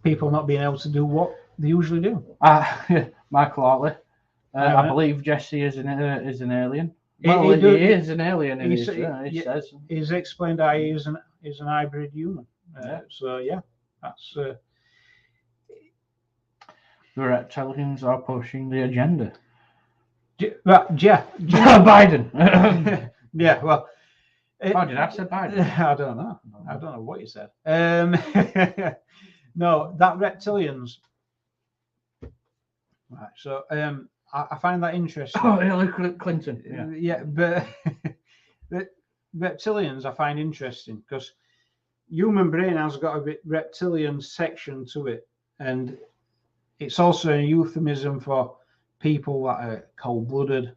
People not being able to do what they usually do. Michael Hartley. I believe Jesse is an alien. Well, he is an alien. He says he's explained how he is an hybrid human. So yeah, that's. The reptilians are pushing the agenda. Biden. Yeah, well. Did I say Biden? I don't know. I don't know what you said. No, that reptilians. Right. So I find that interesting. Oh, Hillary Clinton. Yeah, but reptilians I find interesting because human brain has got a reptilian section to it, and it's also a euphemism for people that are cold-blooded.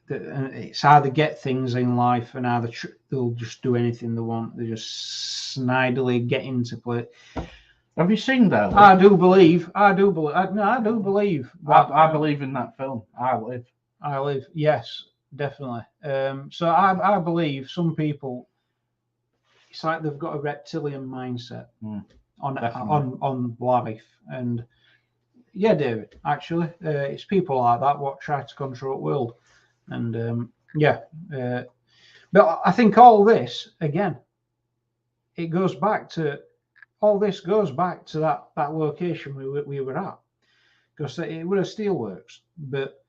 It's how they get things in life, and how they'll just do anything they want. They just snidely get into play. Have you seen that? I do believe. I do believe in that film. I live. Yes, definitely. So I believe some people. It's like they've got a reptilian mindset on life, and yeah, David. Actually, it's people like that what try to control the world, and but I think all this again, it goes back to. All this goes back to that location we were at, because it were a steelworks, but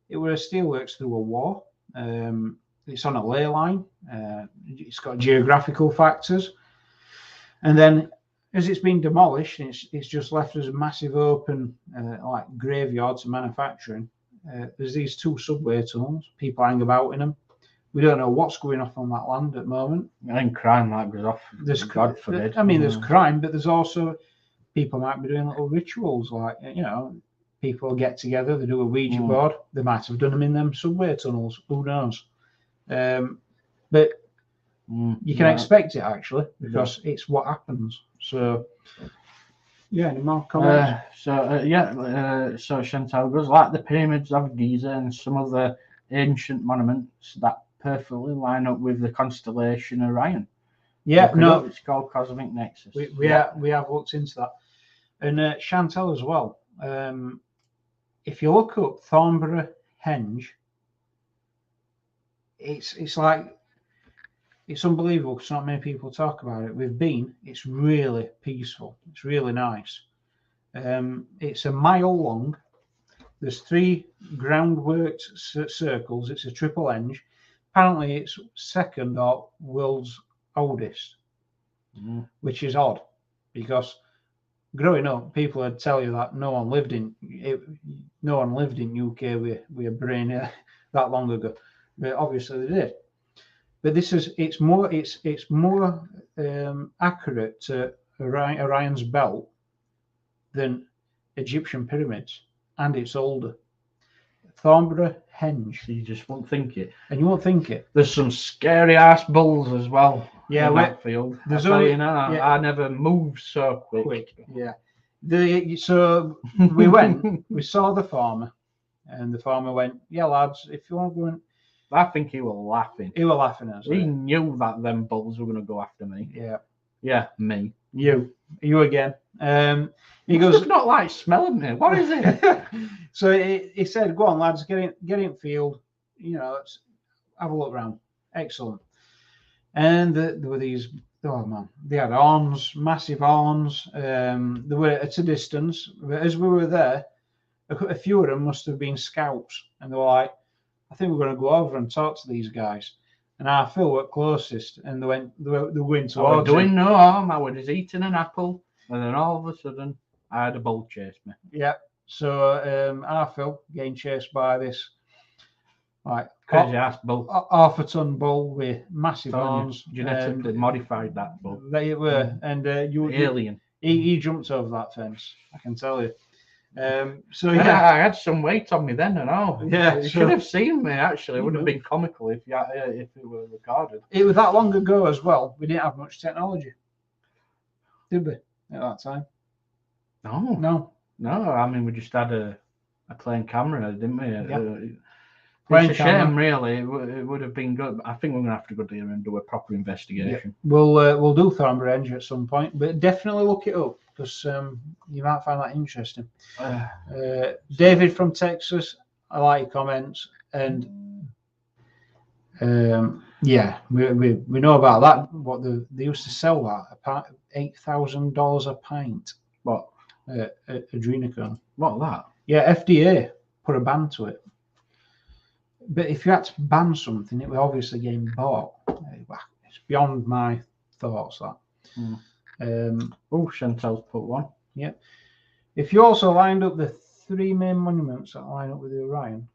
it were a steelworks through a war. It's on a ley line. It's got geographical factors, and then as it's been demolished, it's just left as a massive open like graveyard to manufacturing. There's these 2 subway tunnels. People hang about in them. We don't know what's going off on that land at the moment. I think crime that goes off. God forbid. I mean, there's crime, but there's also people might be doing little rituals, like people get together, they do a Ouija board. They might have done them in them subway tunnels. Who knows? But you can expect it actually, because it's what happens. So yeah, any more comments? So Chantal goes like the pyramids of Giza and some of the ancient monuments that perfectly line up with the constellation Orion. Yeah, no, it's called Cosmic Nexus. We have looked into that, and Chantal as well. If you look up Thornborough Henge, it's like it's unbelievable because not many people talk about it. We've been. It's really peaceful. It's really nice. It's a mile long. There's 3 groundworked circles. It's a triple henge. Apparently, it's second or world's oldest, which is odd because growing up, people would tell you that no one lived in UK with a brain that long ago. But obviously they did. But it's more accurate to Orion's belt than Egyptian pyramids. And it's older. Thornborough Henge. So you just won't think it. And you won't think it. There's some scary ass bulls as well. Yeah, in that field. I never moved so quick. Yeah. So we went, we saw the farmer, and the farmer went, "Yeah, lads, if you want to go in." I think he was laughing. He was laughing at us. He knew that them bulls were going to go after me. Yeah. Yeah, me. You again. He goes, not like smelling me. What is it? So he said, "Go on, lads, get in field. Let's have a look around." Excellent. And there were these. Oh man, they had horns, massive horns. They were at a distance. But as we were there, a few of them must have been scouts, and they were like, "I think we're going to go over and talk to these guys." And our Phil were closest, and they went towards. I was doing no harm. I was eating an apple. And then all of a sudden, I had a bull chase me. Yeah. So Arthur getting chased by this like Crazy ass bull. half a ton bull with massive horns. Genetically modified that bull. They were, and Alien. he jumped over that fence. I can tell you. So Yeah, yeah, I had some weight on me then and all. Yeah, You so- should have seen me actually. It would have Mhm. been comical if it were recorded. it was that long ago as well. We didn't have much technology, did we? At that time, No. no. I mean, we just had a plain camera, didn't we? Plain It's a camera. shame, really. It would have been good. I think we're gonna have to go there and do a proper investigation. We'll do Thornbury at some point, but definitely look it up because you might find that interesting. David from Texas, I like your comments, and yeah, we know about that. What they used to sell that $8,000 a pint. What? Adrenochrome. What that? Yeah, FDA put a ban to it. But if you had to ban something, it was obviously getting bought. It's beyond my thoughts. That. Oh, Chantel's put one. If you also lined up the three main monuments that line up with the Orion,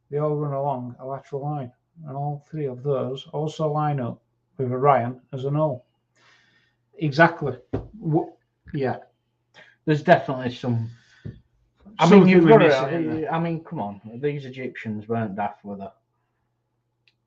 they all run along a lateral line, and all three of those also line up with Orion as an O. Exactly. Yeah. There's definitely some. I Something mean, you've we're got missing, isn't to. I mean, come on. These Egyptians weren't daft, were they?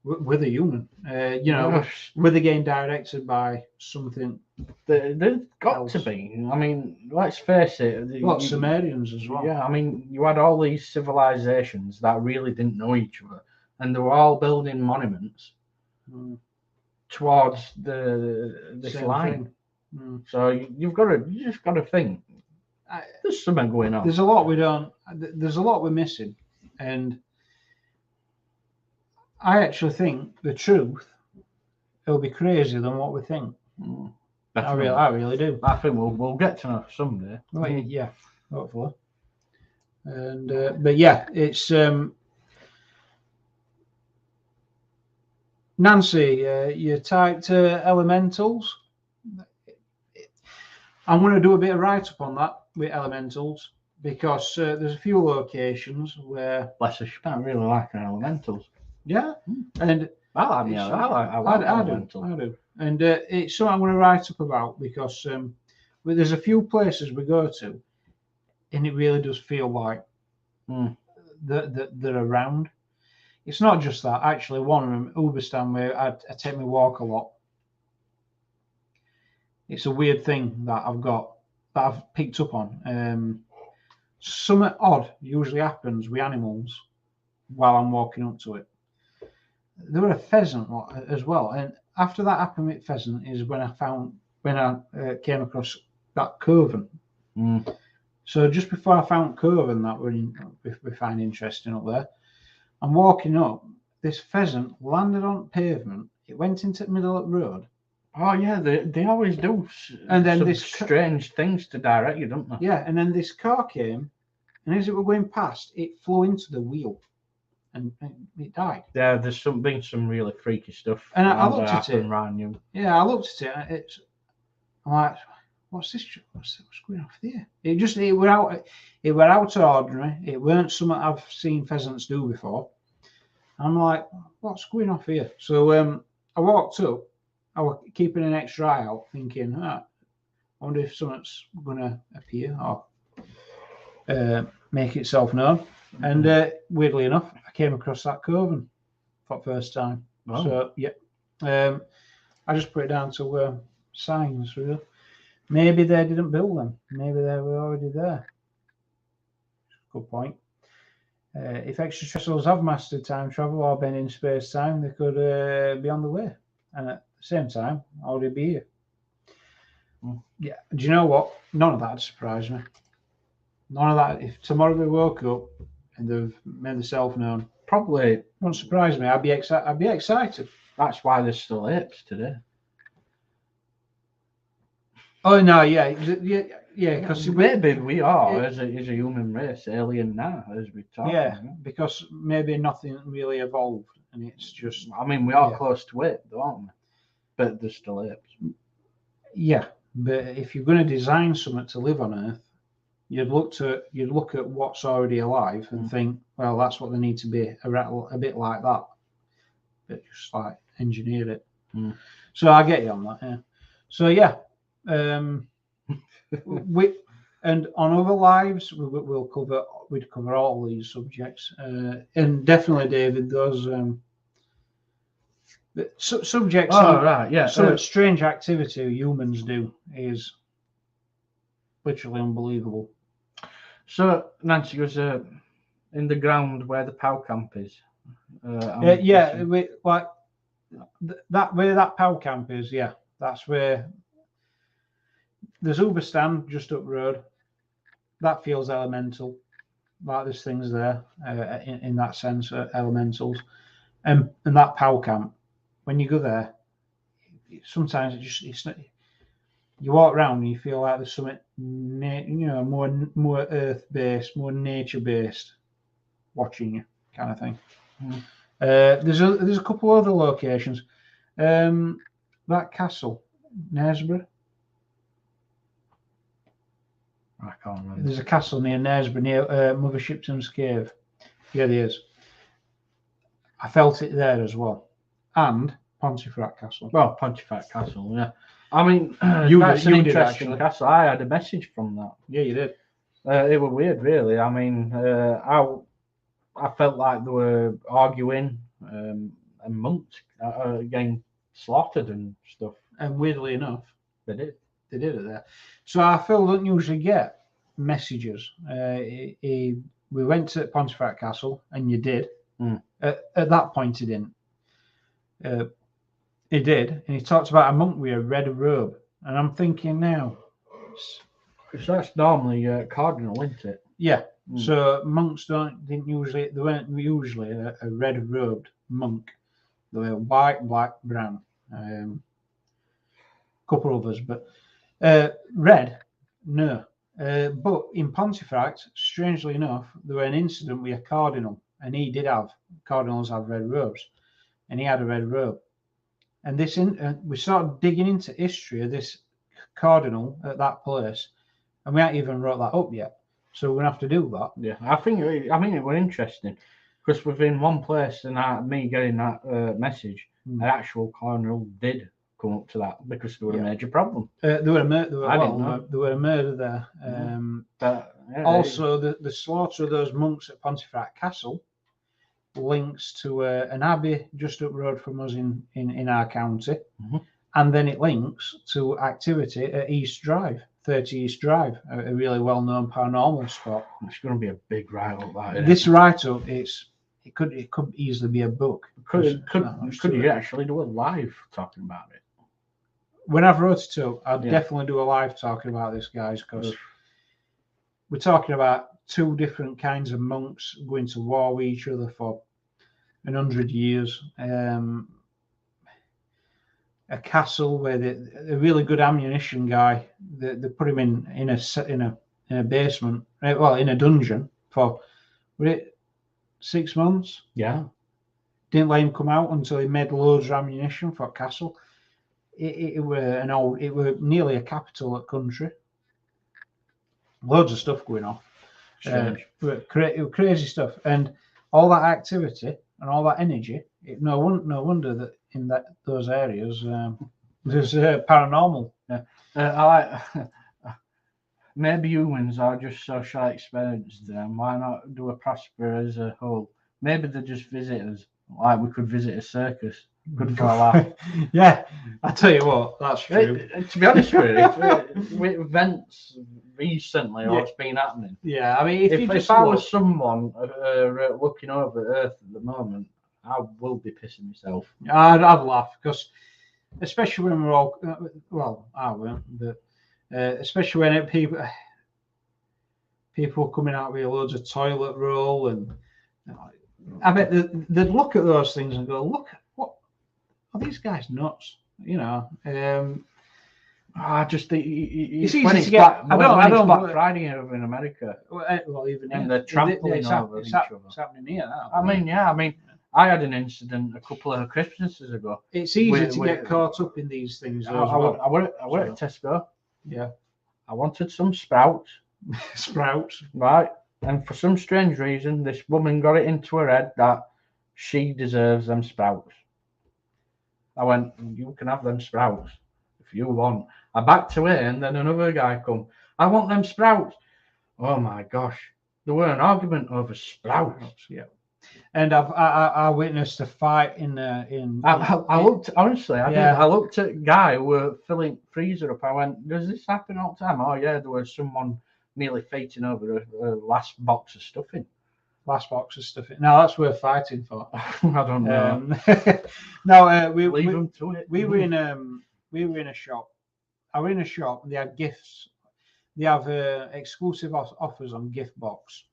With a human, were they getting directed by something? They've got else. to be. I mean, let's face it. Well, Sumerians as well. Yeah, I mean, you had all these civilizations that really didn't know each other, and they were all building monuments towards this Same line. thing. So you just got to think. There's something going on. There's a lot we don't. There's a lot we're missing, and I actually think the truth will be crazier than what we think. I really do. I think we'll get to know someday. Well, yeah, hopefully. And but yeah, it's Nancy. You typed elementals. I'm going to do a bit of write up on that with elementals because there's a few locations where. Bless us, you can't really like our elementals. Yeah, and I like elementals. I do. And it's something I'm going to write up about because there's a few places we go to, and it really does feel like they're around. It's not just that. Actually, one of them, Uberstan, where I take my walk a lot. It's a weird thing that I've picked up on. Something odd usually happens with animals while I'm walking up to it. There were a pheasant as well, and after that happened with pheasant is when I came across that coven. So just before I found coven that we find interesting up there, I'm walking up. This pheasant landed on pavement. It went into the middle of the road. Oh yeah, they always do. And then some this strange things to direct you, don't they? Yeah, and then this car came, and as it were going past, it flew into the wheel, and it died. Yeah, there's been some really freaky stuff. And I looked at it. Around you. Yeah, I looked at it. And I'm like, what's this? What's going off there? It were out. It were out of ordinary. It weren't something I've seen pheasants do before. I'm like, what's going off here? So I walked up. I was keeping an extra eye out, thinking, I wonder if something's going to appear or make itself known. And weirdly enough, I came across that coven for the first time. Oh. So, yeah. I just put it down to signs, really. Maybe they didn't build them. Maybe they were already there. Good point. If extraterrestrials have mastered time travel or been in space time, they could be on the way. And at the same time, already be here. Yeah. Do you know what? None of that would surprise me. None of that. If tomorrow we woke up and they've made themselves known, Probably won't surprise me. I'd be excited. that's why there's still apes today. Oh no, yeah. Because Maybe we are as a human race alien now, as we talk. yeah, because maybe nothing really evolved, and it's just I mean, we are close to it, though, aren't we? But there's still apes. yeah. But if you're going to design something to live on Earth, you'd look at what's already alive and think, well, that's what they need to be, a bit like that, but just like engineer it. So I get you on that. Yeah. So yeah, and on other lives we'd cover all these subjects, and definitely, David, those subjects. Oh right, yeah. So strange activity humans do is literally unbelievable. So Nancy goes in the ground where the POW camp is. Yeah, that where that POW camp is. Yeah, that's where there's Uberstand just up the road. That feels elemental. Like there's things there in that sense, elementals, and that POW camp. When you go there, sometimes it's not. You walk around and you feel like there's something, more earth based, more nature based, watching you, kind of thing. There's a couple other locations. That castle, Knaresborough. I can't remember. There's a castle near Knaresborough, near Mother Shipton's Cave. Yeah, there is. I felt it there as well. And Pontefract Castle. Well, Pontefract Castle, yeah. I mean, that's an interesting castle. I had a message from that. Yeah, you did. It was weird, really. I mean, I felt like they were arguing, and monks getting slaughtered and stuff. And weirdly enough, they did it there. So our Phil don't usually get messages. We went to Pontefract Castle, and you did. At that point, he didn't. He did, and he talked about a monk with a red robe, and I'm thinking now, because that's normally cardinal, isn't it? Yeah. So monks they weren't usually a red robed monk. They were white, black, brown. Couple others, but red, no. But in Pontefract, strangely enough, there was an incident with a cardinal, and cardinals have red robes, and he had a red robe. And we started digging into history of this cardinal at that place, and we haven't even wrote that up yet. So we're gonna have to do that. Yeah, I mean, it was interesting because within one place, and me getting that message, an actual cardinal did come up to that because there was a major problem. There were a murder there. Also, the slaughter of those monks at Pontefract Castle links to an abbey just up the road from us in our county, and then it links to activity at East Drive, 30 East Drive, a really well-known paranormal spot. It's going to be a big write-up. This write-up it could easily be a book. Could you actually do a live talking about it? When I've wrote it up, I'd definitely do a live talking about this, guys, because we're talking about two different kinds of monks going to war with each other for 100 years. A castle where a really good ammunition guy, they put him in a basement, well, in a dungeon for 6 months. Yeah, didn't let him come out until he made loads of ammunition for a castle. It were nearly a capital of country. Loads of stuff going on. Crazy stuff, and all that activity and all that energy. No wonder that in those areas there's paranormal. Yeah. I like. Maybe humans are just social experienced. Why not do a Prosper as a whole? Maybe they're just visitors. Like we could visit a circus. Good for a laugh. Yeah, I tell you what, that's true. To be honest with you, with events recently, what's been happening. Yeah, I mean, if I was someone looking over Earth at the moment, I will be pissing myself. I'd laugh because, especially when we're all I won't, but especially when people coming out with loads of toilet roll, and I bet they'd look at those things and go, look. Are these guys nuts? I just think it's easy to get. I don't Black Friday over in America. Well, even and they're trampling over each other. It's happening here now. I mean, I had an incident a couple of Christmases ago. It's easy to get caught up in these things. I went at Tesco, Yeah. I wanted some sprouts, Sprouts. right? And for some strange reason, this woman got it into her head that she deserves them sprouts. I went, you can have them sprouts if you want. I backed away, and then another guy come, I want them sprouts. Oh my gosh. There were an argument over sprouts. Yeah. And I witnessed a fight I looked, honestly, I did. I looked at a guy who were filling freezer up. I went, does this happen all the time? Oh yeah, there was someone nearly fighting over a last box of stuffing. Last box of stuffing. Now that's worth fighting for. I don't know. No, Leave them to it. we were in a shop. I were in a shop and they had gifts. They have exclusive offers on gift box,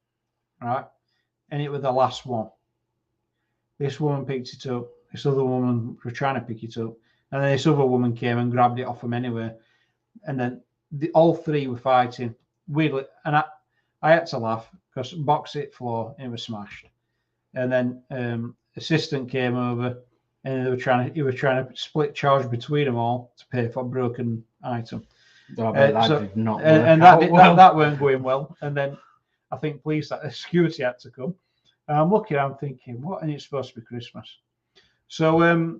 right? And it was the last one. This woman picked it up. This other woman was trying to pick it up, and then this other woman came and grabbed it off them anyway. And then all three were fighting weirdly, and I had to laugh because box hit floor and it was smashed. And then assistant came over, and he was trying to split charge between them all to pay for a broken item. Did not and that weren't going well. And then I think security had to come. And I'm looking, I'm thinking, what? And it's supposed to be Christmas. So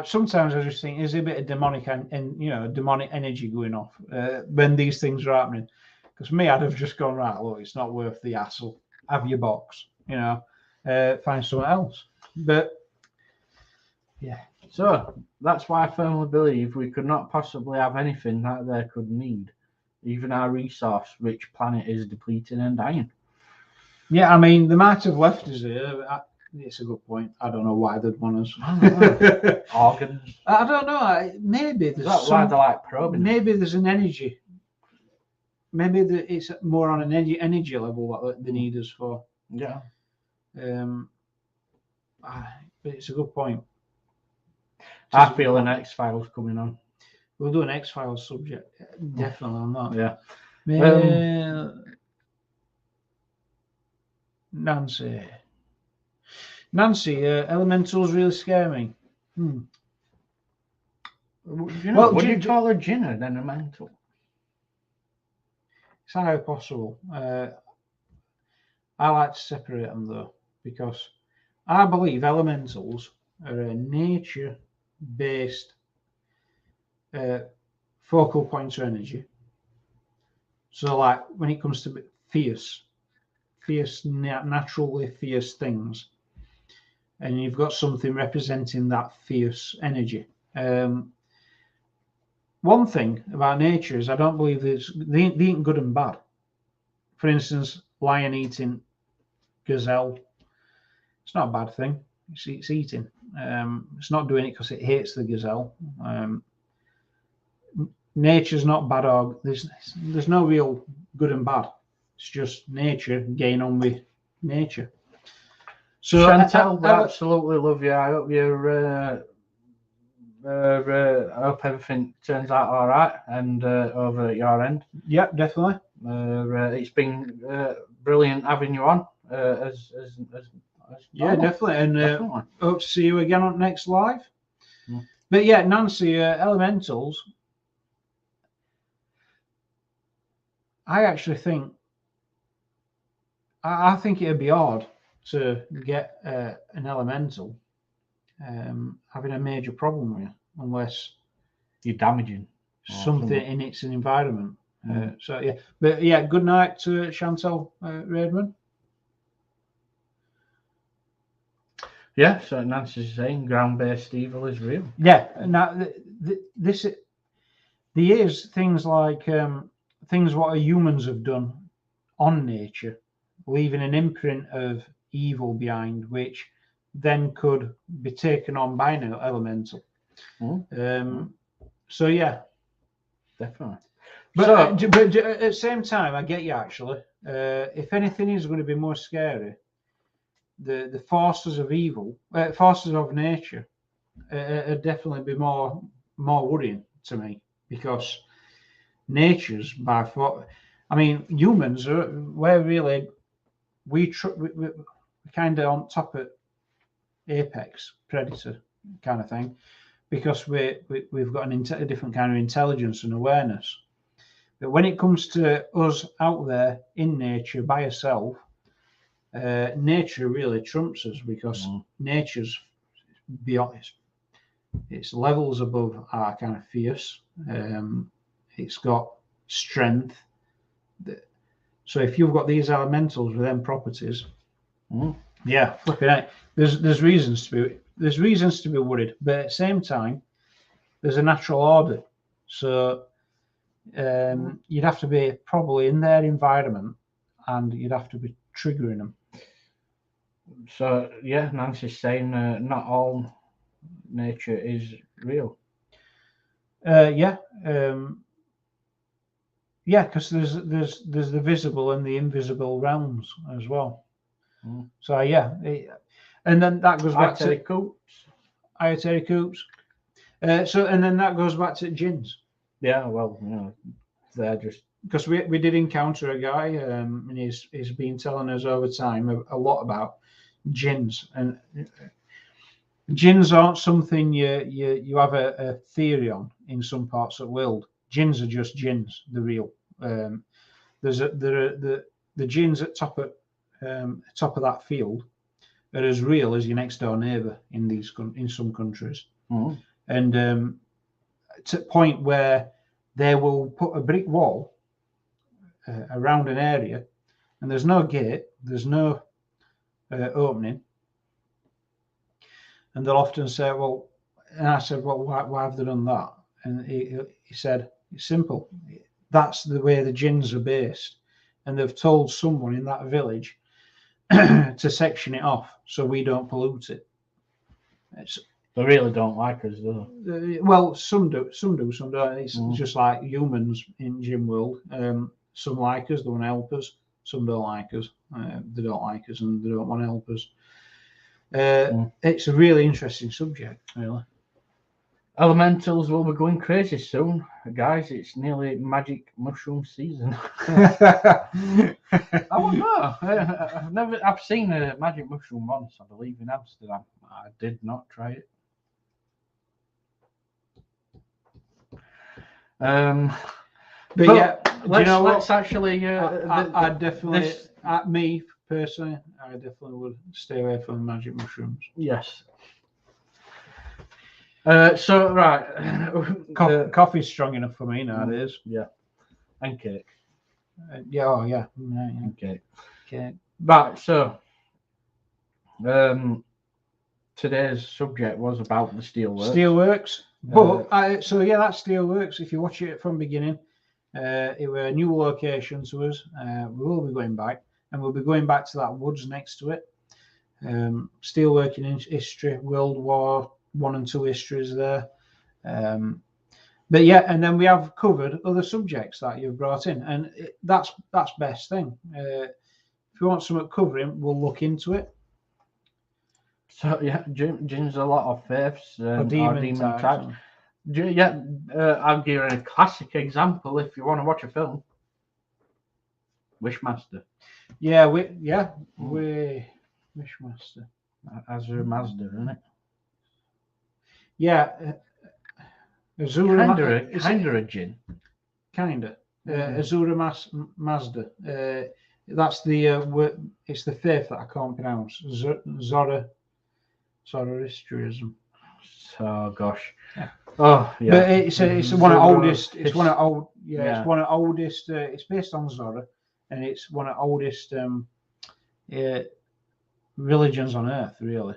sometimes I just think, is there a bit of demonic demonic energy going off when these things are happening? Because me, I'd have just gone, right, look, it's not worth the hassle. Have your box, find someone else. But yeah. So that's why I firmly believe we could not possibly have anything that they could need. Even our resource-rich planet is depleting and dying. Yeah, I mean, they might have left us here. It's a good point. I don't know why they'd want us. Organs. I don't know. Maybe there's why they like probing. Maybe there's an energy. Maybe it's more on an energy level that they need us for. Yeah. But it's a good point. I feel an X-Files coming on. We'll do an X-Files subject. Definitely on that. Yeah. Nancy, elementals really scare me. Would you call a Jinner than a mental? It's how possible. I like to separate them though, because I believe elementals are a nature-based focal points of energy. So, like when it comes to fierce, naturally fierce things, and you've got something representing that fierce energy. One thing about nature is I don't believe they ain't good and bad. For instance, lion eating gazelle. It's not a bad thing. It's eating. It's not doing it because it hates the gazelle. Nature's not bad or there's no real good and bad. It's just nature getting on with nature. So Chantal, I absolutely love you. I hope you're. I hope everything turns out all right and over at your end. Yeah, definitely. It's been brilliant having you on. Definitely. And definitely. Hope to see you again on next live. Yeah. But yeah, Nancy, elementals. I actually think. I think it'd be odd to get an elemental having a major problem with you, unless you're damaging something in its environment. So yeah, but yeah, good night to Chantal Redman. Yeah, so Nancy's saying ground-based evil is real. Yeah, now there's things like things what humans have done on nature, leaving an imprint of evil behind, which then could be taken on by an elemental. So yeah, definitely. But at the same time, I get you actually. If anything is going to be more scary, the forces of evil, forces of nature, definitely be more worrying to me, because nature's by far. I mean, humans we're really we kind of on top of apex predator kind of thing, because we've got a different kind of intelligence and awareness. But when it comes to us out there in nature by herself, nature really trumps us, because nature's beyond, it's levels above our kind of fierce. It's got strength. So if you've got these elementals with them properties, yeah, flipping out. There's reasons to be worried, but at the same time, there's a natural order. So you'd have to be probably in their environment, and you'd have to be triggering them. So yeah, Nancy's saying not all nature is real. Yeah, because there's the visible and the invisible realms as well. So yeah, and then that goes back to Ayatari Coops. So and then that goes back to jinns. Yeah, well, they're just, because we did encounter a guy, and he's been telling us over time a lot about jinns, and jinns aren't something you have a theory on in some parts of the world. Jinns are just jinns; they're real. The jinns at top of that field are as real as your next door neighbour in some countries, and to a point where they will put a brick wall around an area, and there's no gate, there's no opening, and they'll often say, well, and I said, well, why have they done that? And he said, it's simple. That's the way the jinns are based, and they've told someone in that village to section it off so we don't pollute it. They really don't like us, do they? Well, some do, some don't. It's just like humans in gym world. Some like us, they want to help us. Some don't like us. They don't like us, and they don't want to help us. It's a really interesting subject, really. Elementals will be going crazy soon, guys. It's nearly magic mushroom season. I don't know. I've seen a magic mushroom once, I believe, in Amsterdam. I did not try it. But yeah, let's actually. I definitely, me personally, I definitely would stay away from magic mushrooms. Yes. So right, coffee's strong enough for me nowadays. Yeah, and cake. And cake. Cake. Right. So, today's subject was about the steelworks. Steelworks. But that's steelworks. If you watch it from beginning, it were a new location to us. We will be going back, and we'll be going back to that woods next to it. Steelworking history, World War I and II histories there. But yeah, and then we have covered other subjects that you've brought in, and that's best thing. If you want something covering, we'll look into it. So yeah, Jim's a lot of faiths or demon types. Yeah, I'll give you a classic example if you want to watch a film. Wishmaster. Yeah, Wishmaster. Azura Mazda, isn't it? Yeah, Azura kinda a jinn. Kinda. Azura Mazda. That's the it's the faith that I can't pronounce. Zoroastrianism. So gosh. Yeah. Oh yeah. But it's one of the oldest. It's one of old. Yeah, it's one of the oldest. It's based on Zora, and it's one of the oldest religions on earth. Really,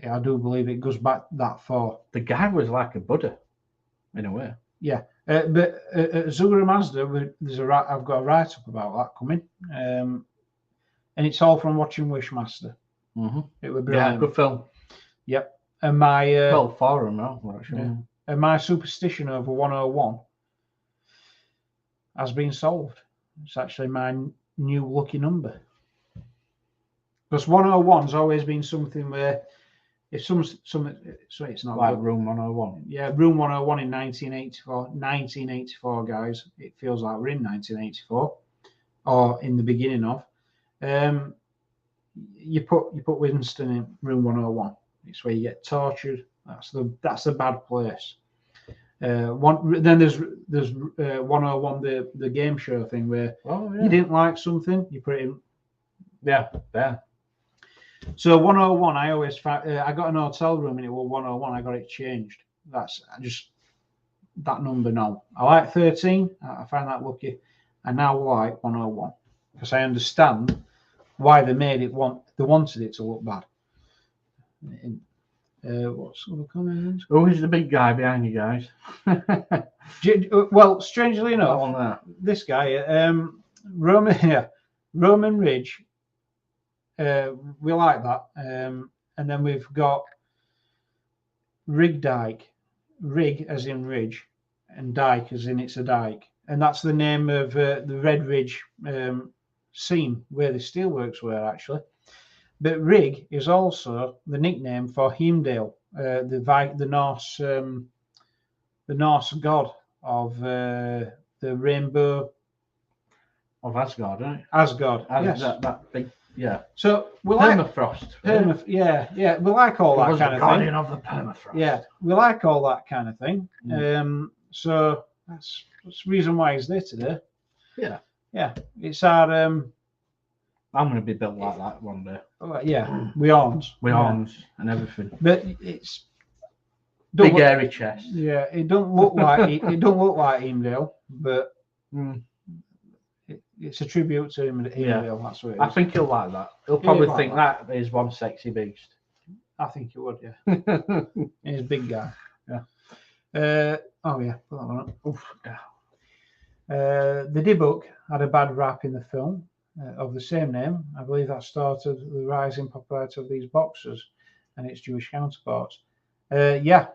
I do believe it goes back that far. The guy was like a Buddha, in a way. Yeah. But Azura Mazda, I've got a write up about that coming, and it's all from watching Wishmaster. It was brilliant. Yeah, good film. Yep. And my for him now, actually. Yeah. And my superstition over 101 has been solved. It's actually my new lucky number. Because 101's always been something where if so it's not like good. Room 101. Yeah, Room 101 in 1984, guys. It feels like we're in 1984 or in the beginning of. You put Winston in Room 101. It's where you get tortured, That's the bad place. Then there's 101, the game show thing where you didn't like something, you put it in. Yeah. So 101, I always I got an hotel room and it was 101. I got it changed. That's just that number now. I like 13. I find that lucky. I now like 101 because I understand why they made it. They wanted it to look bad. What's the comments? Who is the big guy behind you guys? Well, strangely enough, this guy, Roman Ridge. We like that. And then we've got Rig Dyke. Rig as in ridge, and Dyke as in it's a dike. And that's the name of the Red Ridge seam where the steelworks were actually. But Rig is also the nickname for Heimdall, the Norse god of the rainbow of Asgard, right? Asgard, yes. That big, yeah. So we permafrost. Yeah. We like all that kind of thing. Guardian of the permafrost. Yeah, we like all that kind of thing. So that's the reason why he's there today. Yeah. It's our. I'm going to be built like that one day. Yeah, with arms. And everything. But it's big hairy chest. Yeah, it don't look like it don't look like Heimdall, but it's a tribute to him. Heimdall, that's what it is. I think he'll like that. He'll probably think that is one sexy beast. I think he would, yeah. He's a big guy. Yeah. Put that one up. Oof, yeah. The D-Book had a bad rap in the film. Of the same name. I believe that started the rise in popularity of these boxers and its Jewish counterparts. Yes.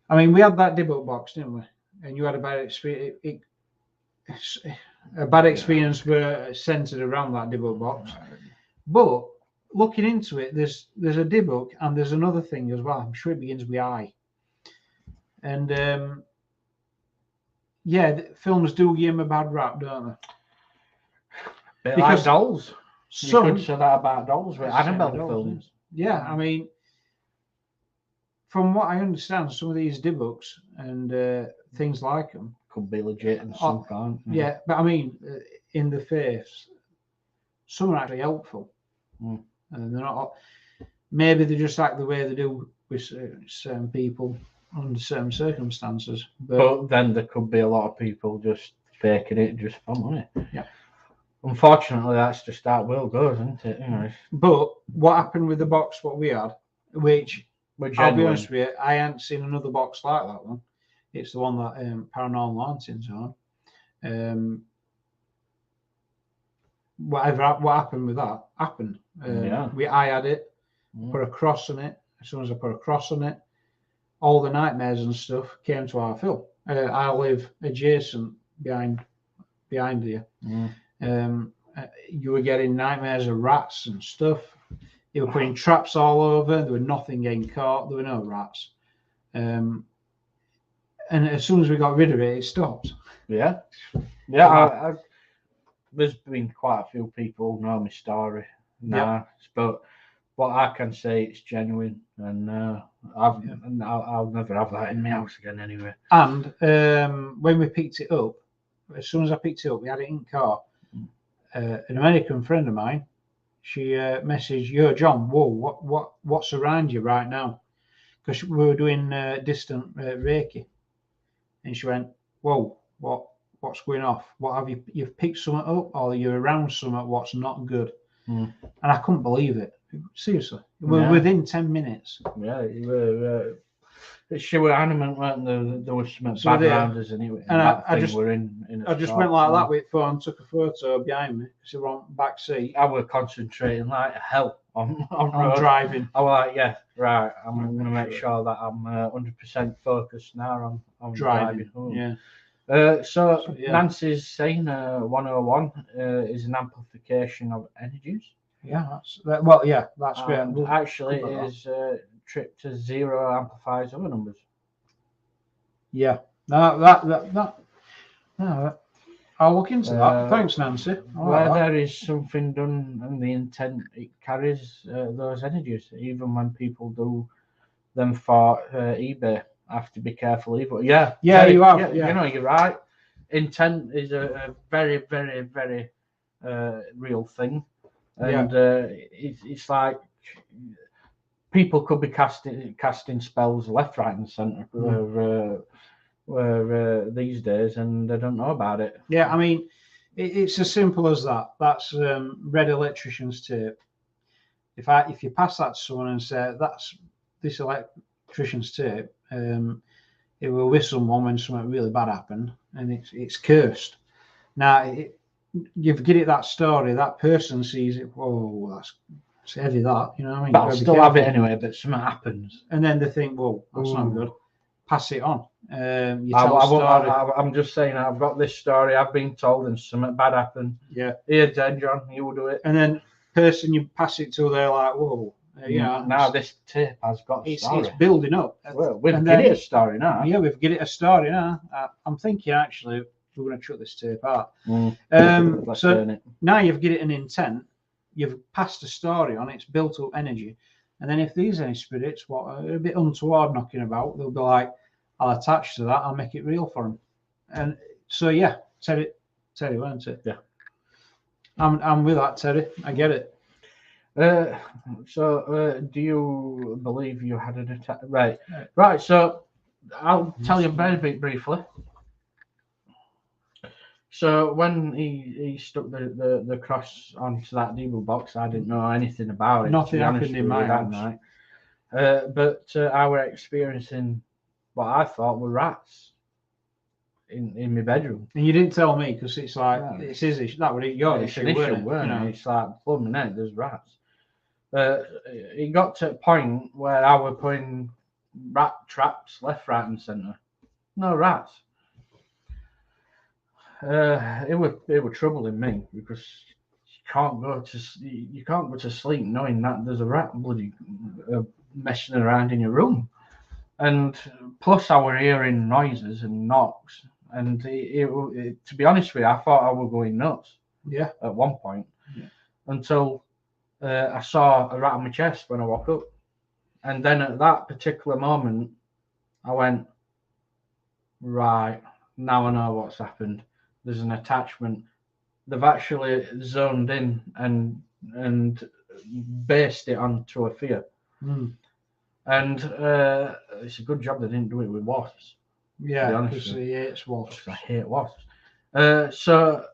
I mean, we had that D-Book box, didn't we? And you had a bad experience. A bad experience were centered around that D-Book box. But looking into it, there's a D-Book and there's another thing as well. I'm sure it begins with I. And films do give him a bad rap, don't they? Because like dolls. You could say that about dolls with Annabelle films. Yeah, I mean, from what I understand, some of these D-Books and things like them could be legit and some can't. Yeah, but I mean, in the face, some are actually helpful. And they're not. Maybe they just act the way they do with certain people under certain circumstances, but then there could be a lot of people just faking it just for money. Yeah, unfortunately, that's just how the world goes, isn't it? Anyway. But what happened with the box what we had, which I'll be honest with you, I hadn't seen another box like that one. It's the one that Paranormal Hauntings on. What happened with that happened. I had it, put a cross on it. As soon as I put a cross on it, all the nightmares and stuff came to our film. I live adjacent behind you. You were getting nightmares of rats and stuff. They were putting traps all over. There was nothing getting caught. There were no rats. And as soon as we got rid of it, it stopped. Yeah. There's been quite a few people who know my story now, but what I can say, it's genuine, and I'll never have that in my house again anyway. And when we picked it up, as soon as I picked it up, we had it in the car. An American friend of mine, she messaged, "Yo, John, whoa, what's around you right now?" Because we were doing distant Reiki, and she went, "Whoa, what's going off? What have you've picked something up, or you're around something what's not good?" And I couldn't believe it. Seriously, we're within 10 minutes. Yeah, she were adamant, weren't there was some bad around us, and I just went like that with phone, took a photo behind me because we were on back seat. I was concentrating like hell on driving. I was like, yeah, right. I'm going to make sure that I'm 100% focused now on driving home. Yeah. So Nancy's saying 101 is an amplification of energies. Yeah, that's great. Actually, it is trip to zero amplifies other numbers. Yeah, I'll look into that. Thanks, Nancy. I like Where that. there is something done and the intent, it carries those energies. Even when people do them for eBay, I have to be careful. Either. Yeah, You have. Yeah. You know, you're right. Intent is a very, very, very real thing, and it's like people could be casting spells left, right, and centre where these days, and they don't know about it. Yeah, I mean, it's as simple as that. That's red electrician's tape. If you pass that to someone and say that's this electrician's tape, it will whistle one when something really bad happened, and it's cursed. Now, you get it that story, that person sees it. Whoa, that's heavy. That, you know what I mean? But I'll still have it anyway. But something happens, and then they think, "Whoa, that's not good." Pass it on. I'm just saying, I've got this story I've been told, and something bad happened. Yeah. Here, then, John, you will do it. And then person you pass it to, they're like, "Whoa." You know, now this tape has got a story. It's building up. Well, we've got it a story now. Yeah, we've got it a story now. I'm thinking actually we're going to chuck this tape out. So now you've got it an intent. You've passed a story on. It's built up energy, and then if there's any spirits what are a bit untoward knocking about, they'll be like, "I'll attach to that. I'll make it real for them." And so yeah, Terry, weren't it? Yeah. I'm with that, Terry. I get it. So, do you believe you had an attack? Right. So, I'll tell you very briefly. So, when he stuck the cross onto that Debo box, I didn't know anything about it. Nothing happened in my house. Night. But I were experiencing what I thought were rats in my bedroom. And you didn't tell me because it's like it's his issue. That would be your issue, weren't it? It's like blooming out. There's rats. It got to a point where I was putting rat traps left, right, and centre. No rats. It was troubling me because you can't go to sleep knowing that there's a rat bloody messing around in your room. And plus, I were hearing noises and knocks, and to be honest with you, I thought I was going nuts. Yeah. At one point, until I saw a rat on my chest when I woke up, and then at that particular moment, I went, right, now I know what's happened. There's an attachment. They've actually zoned in and based it onto a fear. And it's a good job they didn't do it with wasps. Yeah, because he hates wasps. I hate wasps. So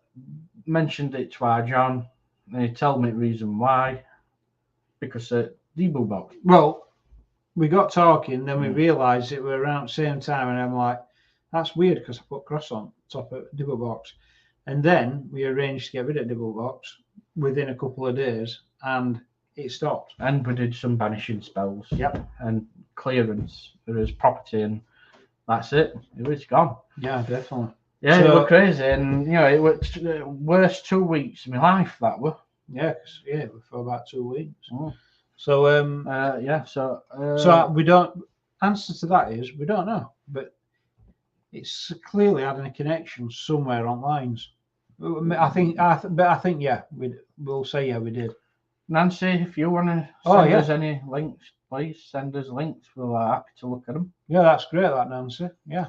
mentioned it to our John, and he told me the reason why. Because Debo box. Well, we got talking, then we realised it were around the same time, and I'm like, that's weird because I put cross on top of Debo box. And then we arranged to get rid of Debo box within a couple of days, and it stopped. And we did some banishing spells. Yep. And clearance of his property, and that's it. It was gone. Yeah, definitely. Yeah, it was crazy, and it was the worst 2 weeks of my life. That were. Yeah, for about 2 weeks. So So we don't. Answer to that is we don't know, but it's clearly having a connection somewhere on lines. I think yeah, we'll say yeah, we did. Nancy, if you want to send us any links, please send us links. We're happy to look at them. Yeah, that's great, that Nancy. Yeah.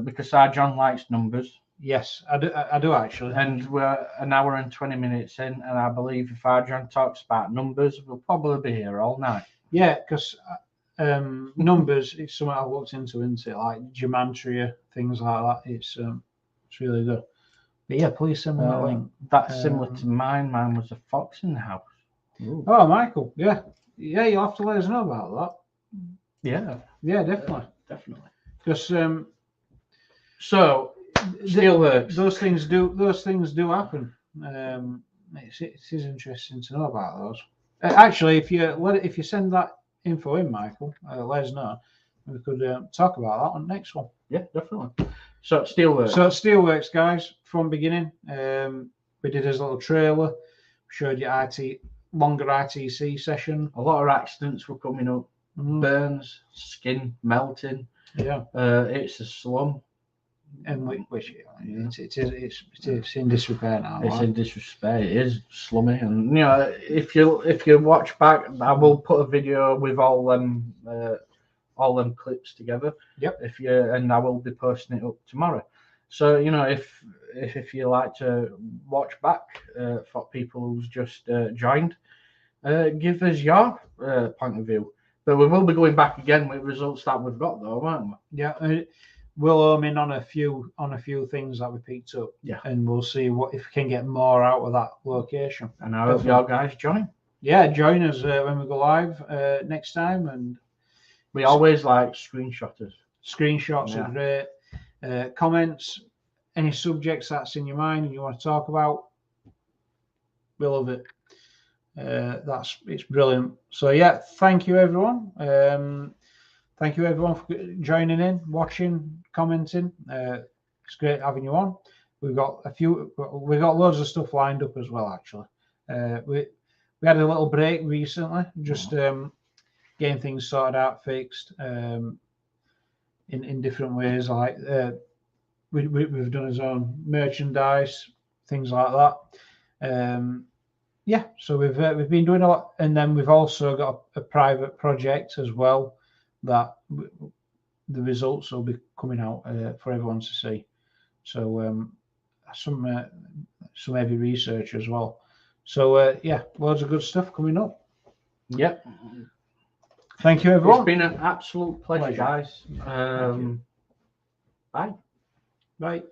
Because our John likes numbers. Yes, I do actually. And we're an hour and 20 minutes in, and I believe if our John talks about numbers, we'll probably be here all night. Yeah, because numbers is something I've looked into, isn't it? Like gematria, things like that. It's really good. But yeah, please send me that link. That's similar to mine. Mine was a fox in the house. Ooh. Oh, Michael. Yeah, you'll have to let us know about that. Yeah, definitely. Because so still works. Those things do happen. It is interesting to know about those. Actually, if you send that info in, Michael, let us know. We could talk about that on the next one. Yeah, definitely. So Steelworks. So Steelworks, guys, from beginning, we did his little trailer. Showed you longer ITC session. A lot of accidents were coming up. Burns, skin melting. Yeah. It's a slum. and which it's in disrepair now. It's right? in disrespect. It is slummy, and you know, if you watch back, I will put a video with all them clips together. Yep. And I will be posting it up tomorrow. So you know, if you like to watch back for people who's just joined, give us your point of view. But we will be going back again with results that we've got, though, won't we? Yeah, we'll home in on a few things that we picked up. Yeah. And we'll see if we can get more out of that location. And I hope y'all guys join. Yeah, join us when we go live next time. And we always like screenshotters. Screenshots are great. Comments, any subjects that's in your mind and you want to talk about, we love it. It's brilliant. So yeah, thank you everyone. Thank you everyone for joining in, watching, commenting. It's great having you on. We've got loads of stuff lined up as well. Actually, we had a little break recently, just getting things sorted out, fixed in different ways. Like we've done our own merchandise, things like that. Yeah, so we've been doing a lot, and then we've also got a private project as well that the results will be coming out for everyone to see. So some heavy research as well. So yeah, loads of good stuff coming up. Yep. Thank you, everyone. It's been an absolute pleasure, guys. Bye. Bye.